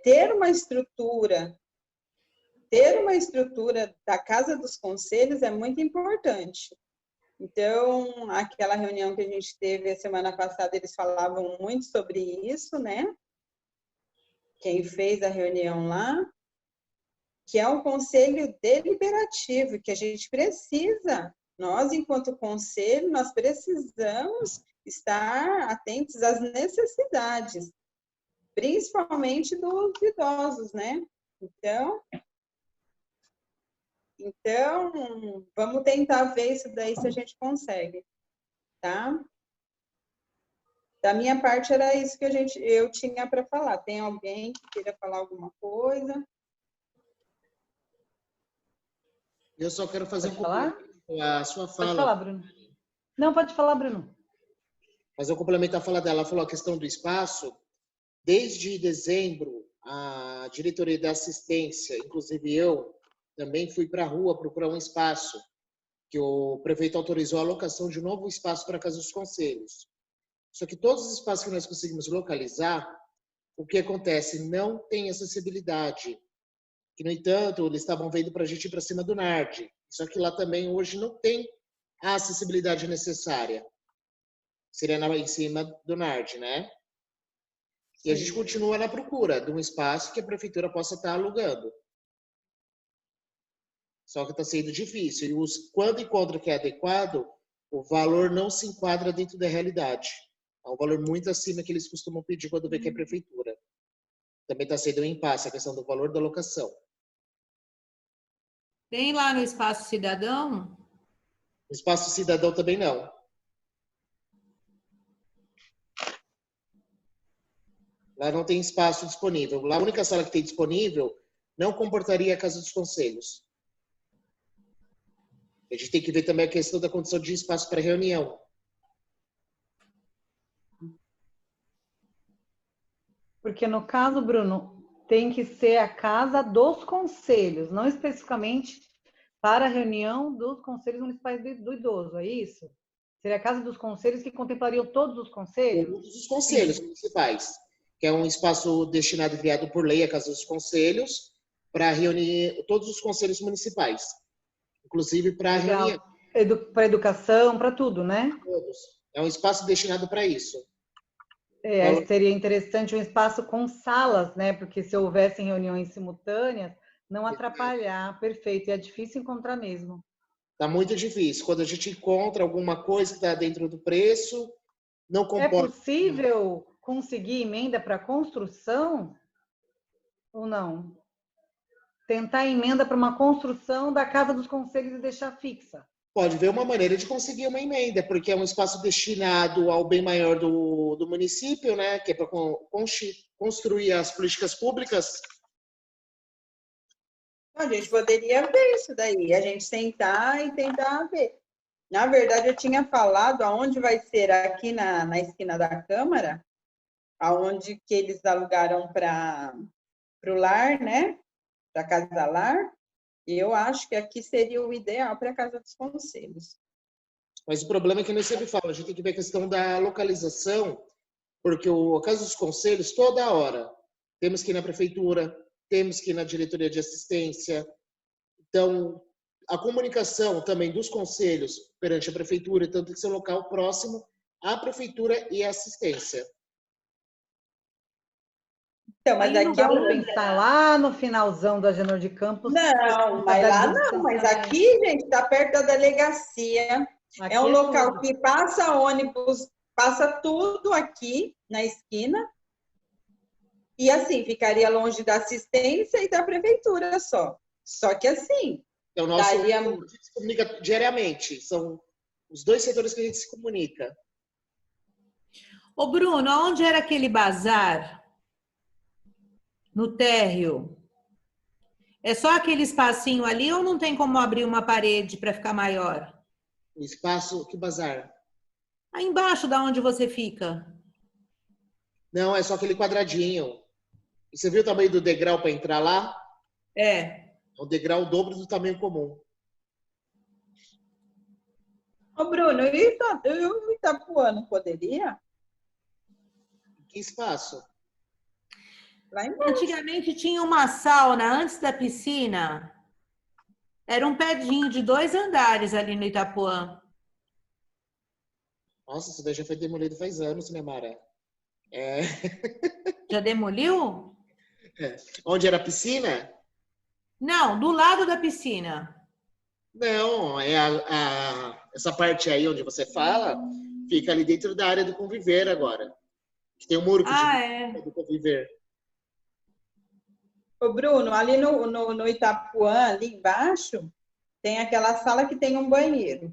ter uma estrutura da Casa dos Conselhos é muito importante. Então, aquela reunião que a gente teve a semana passada, eles falavam muito sobre isso, né? Quem fez a reunião lá, que é um conselho deliberativo, que a gente precisa, nós, enquanto conselho, nós precisamos estar atentos às necessidades, principalmente dos idosos, né? Então, vamos tentar ver isso daí se a gente consegue, tá? Da minha parte, era isso que eu tinha para falar. Tem alguém que queira falar alguma coisa? Eu só quero fazer Pode falar? a sua fala. Pode falar, Bruno. Não, pode falar, Bruno. Mas eu complemento a fala dela. Ela falou a questão do espaço. Desde dezembro, a diretoria da assistência, inclusive eu, também fui para a rua procurar um espaço, que o prefeito autorizou a alocação de um novo espaço para a Casa dos Conselhos. Só que todos os espaços que nós conseguimos localizar, o que acontece? Não tem acessibilidade. Que, no entanto, eles estavam vendo para a gente ir para cima do NARD. Só que lá também hoje não tem a acessibilidade necessária. Seria em cima do NARD, né? E a gente continua na procura de um espaço que a prefeitura possa estar alugando. Só que está sendo difícil. E quando encontra que é adequado, o valor não se enquadra dentro da realidade. É um valor muito acima que eles costumam pedir quando vê que é prefeitura. Também está sendo um impasse a questão do valor da locação. Tem lá no Espaço Cidadão? No Espaço Cidadão também não. Lá não tem espaço disponível. Lá a única sala que tem disponível não comportaria a Casa dos Conselhos. A gente tem que ver também a questão da condição de espaço para reunião. Porque no caso, Bruno, tem que ser a Casa dos Conselhos, não especificamente para a reunião dos Conselhos Municipais do Idoso, é isso? Seria a Casa dos Conselhos, que contemplariam todos os conselhos? Todos os conselhos municipais, que é um espaço destinado e criado por lei, a Casa dos Conselhos, para reunir todos os conselhos municipais, inclusive para reunião. Para educação, para tudo, né? Todos. É um espaço destinado para isso. Seria interessante um espaço com salas, né? Porque se houvessem reuniões simultâneas, não atrapalhar. Perfeito. E é difícil encontrar mesmo. Está muito difícil. Quando a gente encontra alguma coisa que está dentro do preço, não comporta. É possível conseguir emenda para construção ou não? Tentar emenda para uma construção da Casa dos Conselhos e deixar fixa. Pode ver uma maneira de conseguir uma emenda, porque é um espaço destinado ao bem maior do município, né? Que é para construir as políticas públicas. A gente poderia ver isso daí, a gente sentar e tentar ver. Na verdade, eu tinha falado aonde vai ser aqui na esquina da Câmara, aonde que eles alugaram para o lar, né? Para a Casa Lar. E eu acho que aqui seria o ideal para a Casa dos Conselhos. Mas o problema é que eu sempre falo, a gente tem que ver a questão da localização, porque a Casa dos Conselhos, toda hora, temos que ir na prefeitura, temos que ir na diretoria de assistência. Então, a comunicação também dos conselhos perante a prefeitura, então tem que ser um local próximo à prefeitura e à assistência. Então, mas Aí não aqui dá para pensar lá no finalzão da Agenor de Campos. Não, mas lá não. Mas aqui, gente, está perto da delegacia. Aqui é um local tudo. que passa ônibus, passa tudo aqui na esquina. E assim, ficaria longe da assistência e da prefeitura só. Só que assim, Então, a daria... gente se comunica diariamente. São os dois setores que a gente se comunica. Ô, Bruno, onde era aquele bazar? No térreo? É só aquele espacinho ali ou não tem como abrir uma parede para ficar maior? O espaço, que bazar? Aí embaixo da onde você fica. Não, é só aquele quadradinho. E você viu o tamanho do degrau para entrar lá? É. É o degrau o dobro do tamanho comum. Ô, Bruno, e o Itapuã não poderia? Que espaço? Lá embaixo. Antigamente tinha uma sauna antes da piscina. Era um predinho de 2 andares ali no Itapuã. Nossa, isso daí já foi demolido faz anos, né, Mara? É. Já demoliu? Onde era a piscina? Não, do lado da piscina. Não, é essa parte aí onde você fala, fica ali dentro da área do conviver agora. Que tem um muro que do conviver. Ô, Bruno, ali no Itapuã, ali embaixo, tem aquela sala que tem um banheiro.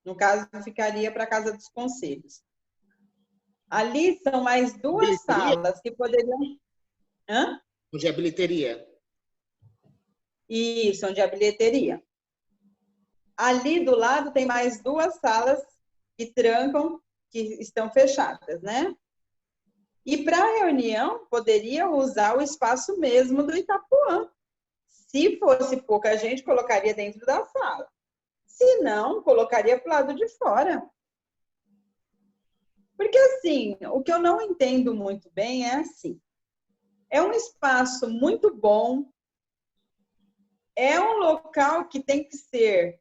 No caso, ficaria para a Casa dos Conselhos. Ali são mais 2 salas que poderiam... Hã? Onde é a bilheteria. Isso, onde é a bilheteria. Ali do lado tem mais 2 salas que trancam, que estão fechadas, né? E para reunião, poderia usar o espaço mesmo do Itapuã. Se fosse pouca gente, colocaria dentro da sala. Se não, colocaria para o lado de fora. Porque, assim, o que eu não entendo muito bem é assim. É um espaço muito bom. É um local que tem que ser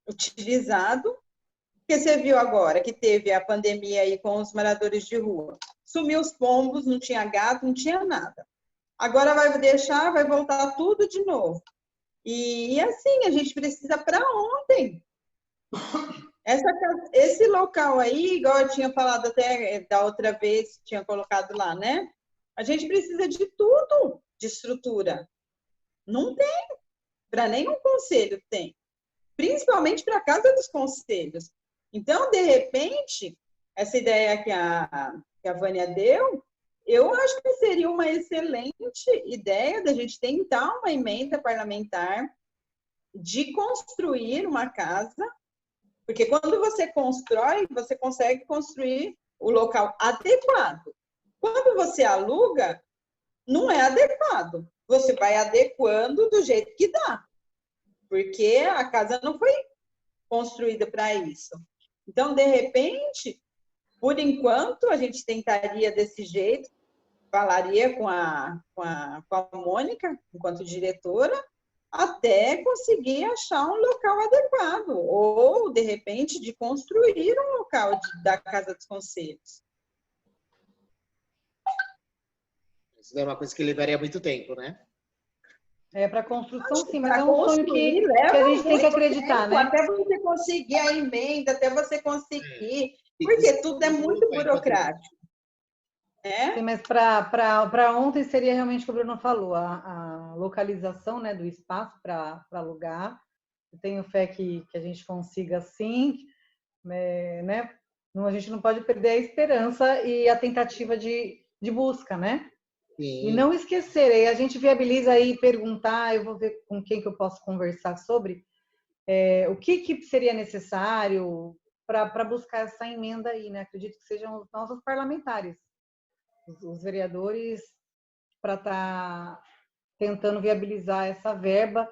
utilizado. Porque você viu agora que teve a pandemia aí com os moradores de rua. Sumiu os pombos, não tinha gato, não tinha nada. Agora vai voltar tudo de novo. E assim, a gente precisa para ontem. Esse local aí, igual eu tinha falado até da outra vez, tinha colocado lá, né? A gente precisa de tudo, de estrutura. Não tem. Para nenhum conselho tem. Principalmente para a Casa dos Conselhos. Então, de repente, essa ideia que a Vânia deu, eu acho que seria uma excelente ideia da gente tentar uma emenda parlamentar de construir uma casa, porque quando você constrói, você consegue construir o local adequado. Quando você aluga, não é adequado. Você vai adequando do jeito que dá, porque a casa não foi construída para isso. Então, de repente, por enquanto, a gente tentaria desse jeito, falaria com a Mônica, enquanto diretora, até conseguir achar um local adequado, ou, de repente, de construir um local da Casa dos Conselhos. Isso é uma coisa que levaria muito tempo, né? Para construção, sim, mas Pra é um sonho que a gente tem que acreditar, tempo, né? até você conseguir a emenda, até você conseguir, porque tudo é muito burocrático. Sim, mas para ontem seria realmente o que o Bruno falou, a localização, né, do espaço para alugar. Eu tenho fé que a gente consiga sim, né? A gente não pode perder a esperança e a tentativa de busca, né? Sim. E não esquecer, aí a gente viabiliza aí perguntar, eu vou ver com quem que eu posso conversar sobre o que seria necessário para buscar essa emenda aí, né? Acredito que sejam os nossos parlamentares, os vereadores, para estar tentando viabilizar essa verba,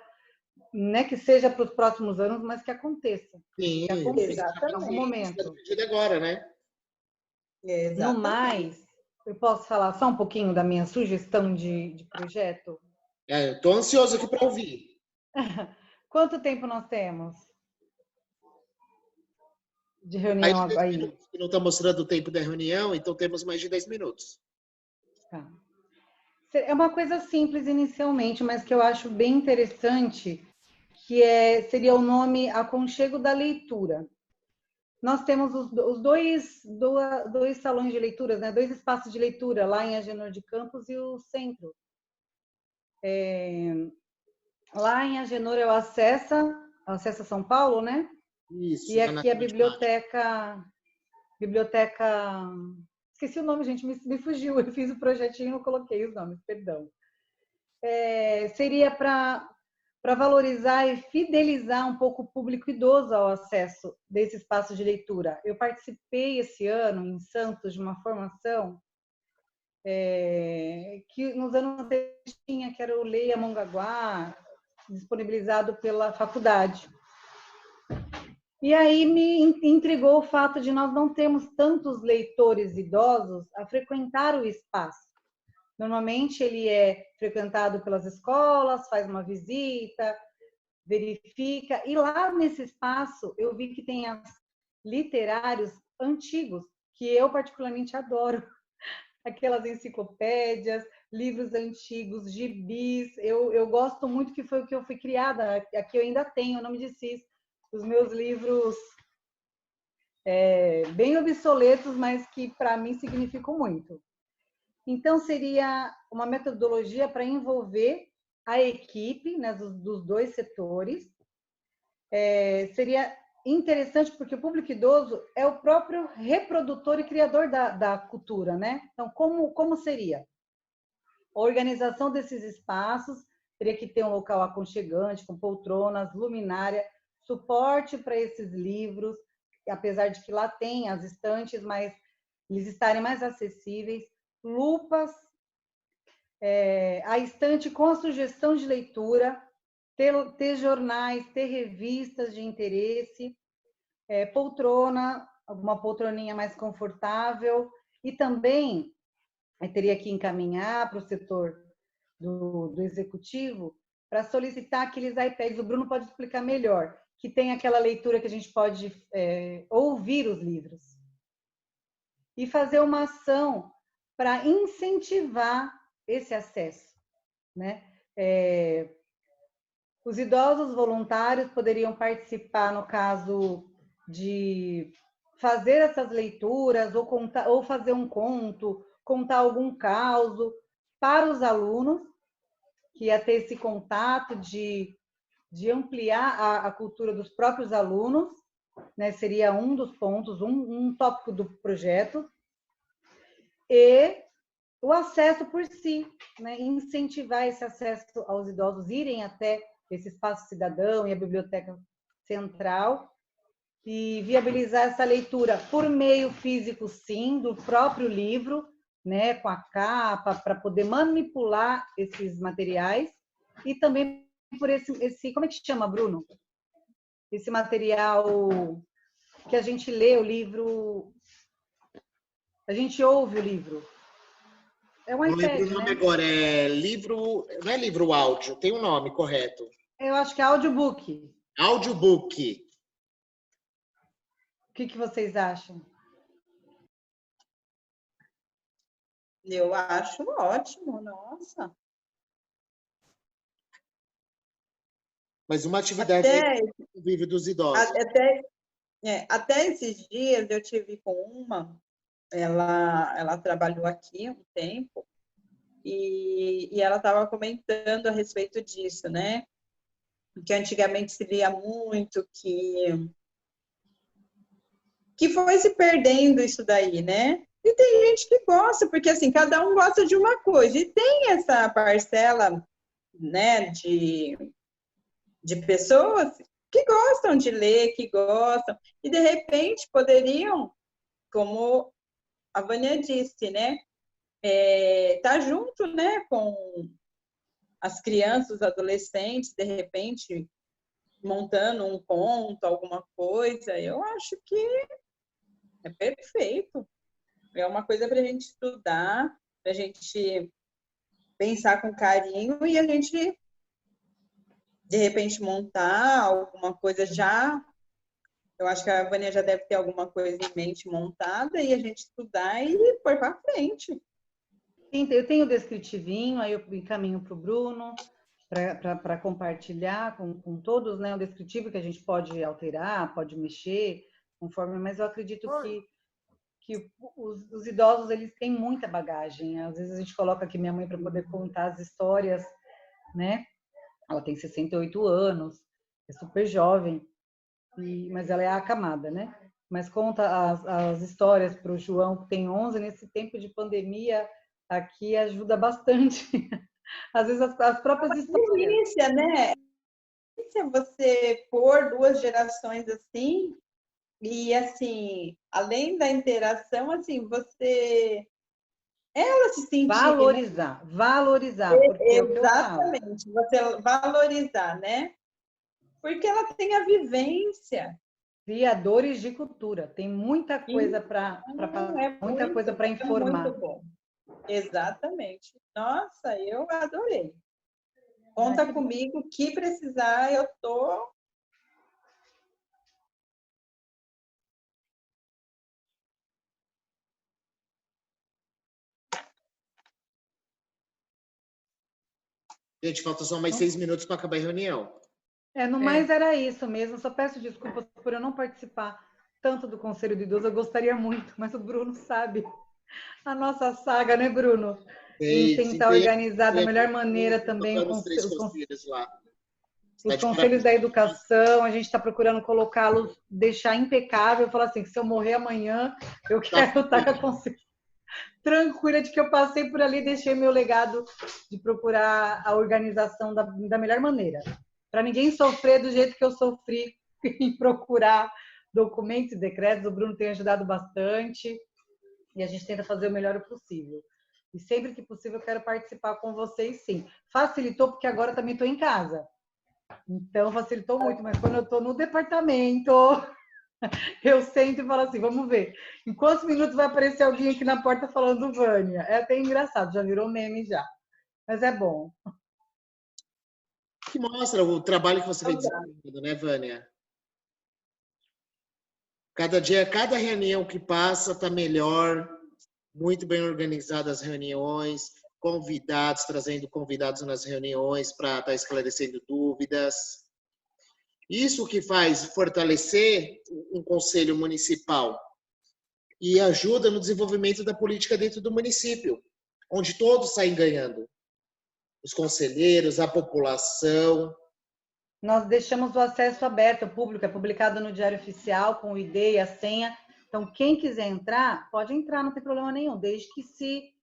né, que seja para os próximos anos, mas que aconteça. Sim, que aconteça exatamente. em algum momento. Agora, né? No mais, eu posso falar só um pouquinho da minha sugestão de projeto? Eu estou ansioso aqui para ouvir. Quanto tempo nós temos de reunião aí? Não está mostrando o tempo da reunião, então temos mais de 10 minutos. Tá. É uma coisa simples inicialmente, mas que eu acho bem interessante, que seria o nome Aconchego da Leitura. Nós temos os dois salões de leituras, né? 2 espaços de leitura, lá em Agenor de Campos e o centro. Lá em Agenor é o Acessa São Paulo, né? Isso. E aqui a biblioteca... Esqueci o nome, gente, me fugiu. Eu fiz o projetinho e não coloquei os nomes, perdão. Seria para valorizar e fidelizar um pouco o público idoso ao acesso desse espaço de leitura. Eu participei esse ano em Santos de uma formação que nos anos anteriores tinha, que era o Leia Mongaguá, disponibilizado pela faculdade. E aí me intrigou o fato de nós não termos tantos leitores idosos a frequentar o espaço. Normalmente ele é frequentado pelas escolas, faz uma visita, verifica. E lá nesse espaço eu vi que tem literários antigos, que eu particularmente adoro. Aquelas enciclopédias, livros antigos, gibis. Eu gosto muito, que foi o que eu fui criada. Aqui eu ainda tenho, não me desfiz. Os meus livros bem obsoletos, mas que para mim significam muito. Então, seria uma metodologia para envolver a equipe, né, dos 2 setores. Seria interessante porque o público idoso é o próprio reprodutor e criador da cultura, né? Então, como seria? A organização desses espaços teria que ter um local aconchegante, com poltronas, luminária, suporte para esses livros, apesar de que lá tem as estantes, mas eles estarem mais acessíveis, lupas, a estante com a sugestão de leitura, ter jornais, ter revistas de interesse, poltrona, alguma poltroninha mais confortável, e também teria que encaminhar para o setor do executivo para solicitar aqueles iPads. O Bruno pode explicar melhor, que tem aquela leitura que a gente pode ouvir os livros. E fazer uma ação para incentivar esse acesso, né? Os idosos voluntários poderiam participar, no caso de fazer essas leituras, ou fazer um conto, contar algum caso para os alunos, que ia ter esse contato de ampliar a cultura dos próprios alunos, né? Seria um dos pontos, um tópico do projeto. E o acesso por si, né? Incentivar esse acesso aos idosos, irem até esse espaço cidadão e a biblioteca central, e viabilizar essa leitura por meio físico, sim, do próprio livro, né? Com a capa, para poder manipular esses materiais, e também por esse como é que chama, Bruno? esse material que a gente lê o livro, a gente ouve o livro. É um Não iPad, lembro o nome né? agora, é livro, não é livro áudio, tem um nome correto. Eu acho que é audiobook. Audiobook. O que vocês acham? Eu acho ótimo, nossa. Mas uma atividade Até, do convívio dos idosos. até esses dias eu tive com uma, ela trabalhou aqui um tempo, e ela estava comentando a respeito disso, né? Que antigamente se lia muito, que foi se perdendo isso daí, né? E tem gente que gosta, porque assim, cada um gosta de uma coisa, e tem essa parcela, né, de pessoas que gostam de ler, que gostam, e de repente poderiam, como a Vânia disse, né, tá junto, né, com as crianças, os adolescentes, de repente montando um conto, alguma coisa. Eu acho que é perfeito. É uma coisa para a gente estudar, para a gente pensar com carinho e a gente, de repente, montar alguma coisa já. Eu acho que a Vânia já deve ter alguma coisa em mente montada e a gente estudar e pôr para frente. Eu tenho o descritivinho, aí eu encaminho para o Bruno para compartilhar com todos, né? Um descritivo que a gente pode alterar, pode mexer, conforme, mas eu acredito que os idosos, eles têm muita bagagem. Às vezes a gente coloca aqui minha mãe para poder contar as histórias, né? Ela tem 68 anos, é super jovem, mas ela é acamada, né? Mas conta as histórias para o João, que tem 11, nesse tempo de pandemia, aqui ajuda bastante. Às vezes as próprias histórias. Delícia, né? Delícia você pôr duas gerações assim, e assim, além da interação, assim, ela se sentir, valorizar, né? Valorizar, porque é o que eu falo. Exatamente, você valorizar, né? Porque ela tem a vivência. Criadores de cultura, tem muita coisa para muita coisa para informar. É muito bom. Exatamente. Nossa, eu adorei. Conta comigo, que precisar, eu tô. Gente, falta só mais 6 minutos para acabar a reunião. No mais era isso mesmo. Só peço desculpas por eu não participar tanto do Conselho de Idosos. Eu gostaria muito, mas o Bruno sabe a nossa saga, né, Bruno? Em tentar organizar da melhor maneira também os conselhos da educação. A gente está procurando colocá-los, deixar impecável. Falar assim, que se eu morrer amanhã, eu quero estar com a consciência tranquila de que eu passei por ali e deixei meu legado de procurar a organização da melhor maneira. Para ninguém sofrer do jeito que eu sofri em procurar documentos e decretos. O Bruno tem ajudado bastante e a gente tenta fazer o melhor possível. E sempre que possível eu quero participar com vocês, sim. Facilitou porque agora também estou em casa. Então facilitou muito, mas quando eu estou no departamento, eu sento e falo assim, vamos ver. Em quantos minutos vai aparecer alguém aqui na porta falando Vânia? É até engraçado, já virou meme já. Mas é bom. Que mostra o trabalho que você vem desenvolvendo, né, Vânia? Cada dia, cada reunião que passa está melhor, muito bem organizadas as reuniões, convidados, trazendo convidados nas reuniões para estar esclarecendo dúvidas. Isso que faz fortalecer um conselho municipal e ajuda no desenvolvimento da política dentro do município, onde todos saem ganhando. Os conselheiros, a população. Nós deixamos o acesso aberto ao público, é publicado no Diário Oficial, com o ID e a senha. Então, quem quiser entrar, pode entrar, não tem problema nenhum, desde que se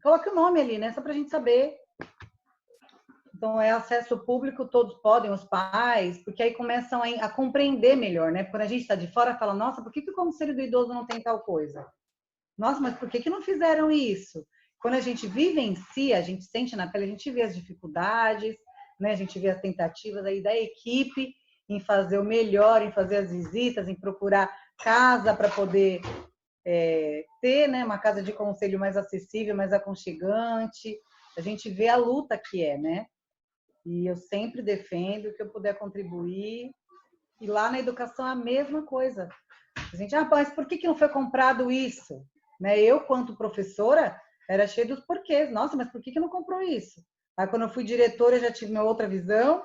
coloque o nome ali, né? Só para a gente saber. Então, é acesso público, todos podem, os pais, porque aí começam a compreender melhor, né? Quando a gente está de fora, fala, nossa, por que o Conselho do Idoso não tem tal coisa? Nossa, mas por que não fizeram isso? Quando a gente vivencia, a gente sente na pele, a gente vê as dificuldades, né? A gente vê as tentativas aí da equipe em fazer o melhor, em fazer as visitas, em procurar casa para poder ter, né, uma casa de conselho mais acessível, mais aconchegante. A gente vê a luta que é, né? E eu sempre defendo que eu puder contribuir. E lá na educação é a mesma coisa. A gente, mas por que não foi comprado isso? Né? Eu, quanto professora, era cheia dos porquês. Nossa, mas por que não comprou isso? Aí, quando eu fui diretora, eu já tive uma outra visão.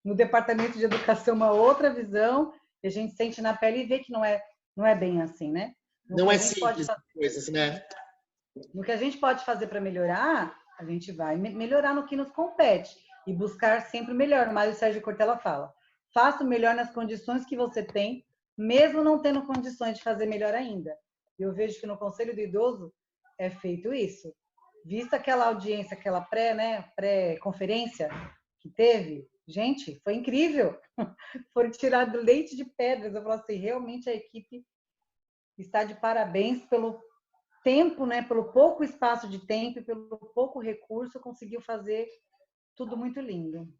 No departamento de educação, uma outra visão. E a gente sente na pele e vê que não é bem assim, né? Não é simples as coisas, né? No que a gente pode fazer para melhorar, a gente vai melhorar no que nos compete e buscar sempre o melhor. Mas o Sérgio Cortella fala, faça o melhor nas condições que você tem, mesmo não tendo condições de fazer melhor ainda. Eu vejo que no Conselho do Idoso é feito isso. Vista aquela audiência, aquela pré-conferência que teve, gente, foi incrível. Foram tirados leite de pedras. Eu falo assim, realmente a equipe está de parabéns pelo tempo, né? Pelo pouco espaço de tempo e pelo pouco recurso, conseguiu fazer tudo muito lindo.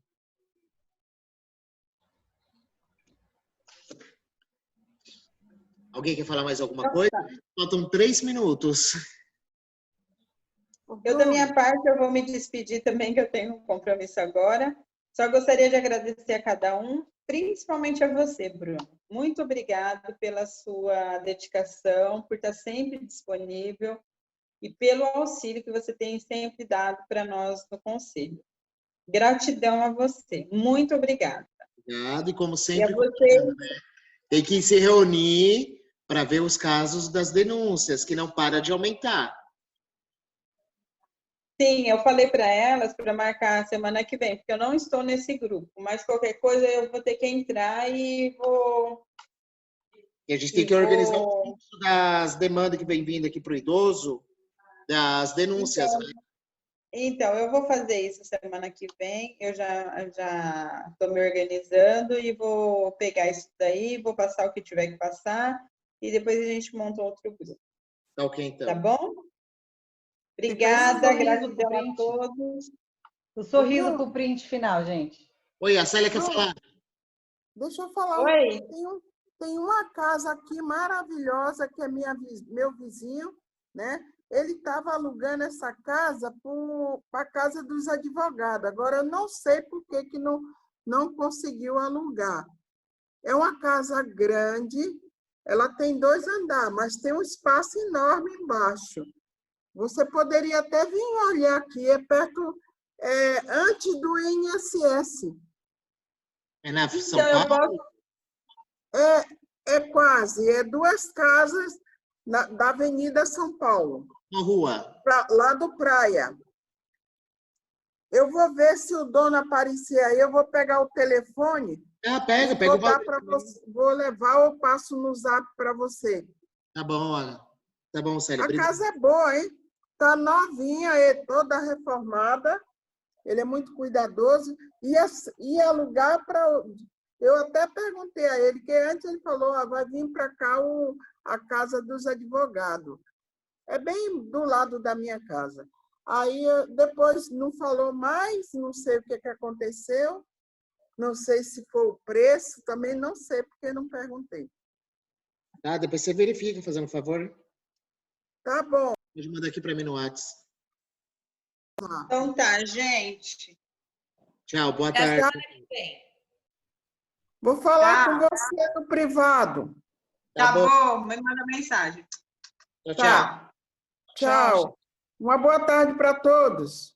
Alguém quer falar mais alguma coisa? Faltam 3 minutos. Eu, da minha parte, eu vou me despedir também, que eu tenho um compromisso agora. Só gostaria de agradecer a cada um, principalmente a você, Bruno. Muito obrigado pela sua dedicação, por estar sempre disponível e pelo auxílio que você tem sempre dado para nós no Conselho. Gratidão a você. Muito obrigada. Obrigado, e como sempre, e a você... tem que se reunir para ver os casos das denúncias, que não para de aumentar. Sim, eu falei para elas para marcar a semana que vem, porque eu não estou nesse grupo, mas qualquer coisa eu vou ter que entrar e vou... E a gente tem que organizar o fluxo das demandas que vem vindo aqui para o idoso, das denúncias. Então, eu vou fazer isso semana que vem, eu já estou me organizando e vou pegar isso daí, vou passar o que tiver que passar e depois a gente monta outro grupo. Tá ok, então. Tá bom? Obrigada, gratidão a todos. O sorriso pro print final, gente. Oi, a Célia quer falar. Deixa eu falar. Oi. Tem uma casa aqui maravilhosa, que é meu vizinho, né? Ele estava alugando essa casa para a casa dos advogados. Agora, eu não sei por que não conseguiu alugar. É uma casa grande, ela tem 2 andares, mas tem um espaço enorme embaixo. Você poderia até vir olhar aqui, é perto, antes do INSS. É na São Paulo? É quase, 2 casas da Avenida São Paulo. Na rua? Lá do Praia. Eu vou ver se o dono aparecer aí, eu vou pegar o telefone. Pega o valor. Vou levar ou passo no zap para você. Tá bom, Ana. Tá bom, Célia. A casa é boa, hein? Tá novinha, toda reformada. Ele é muito cuidadoso. E alugar para... Eu até perguntei a ele, que antes ele falou, vai vir para cá a casa dos advogados. É bem do lado da minha casa. Aí, depois, não falou mais, não sei o que aconteceu. Não sei se foi o preço, também não sei, porque não perguntei. Tá, depois você verifica, fazendo um favor. Tá bom. Pode mandar aqui para mim no WhatsApp. Então tá, gente. Tchau, boa tarde. Vou falar com você no privado. Tá bom, me manda mensagem. Tchau. Tchau. Uma boa tarde para todos.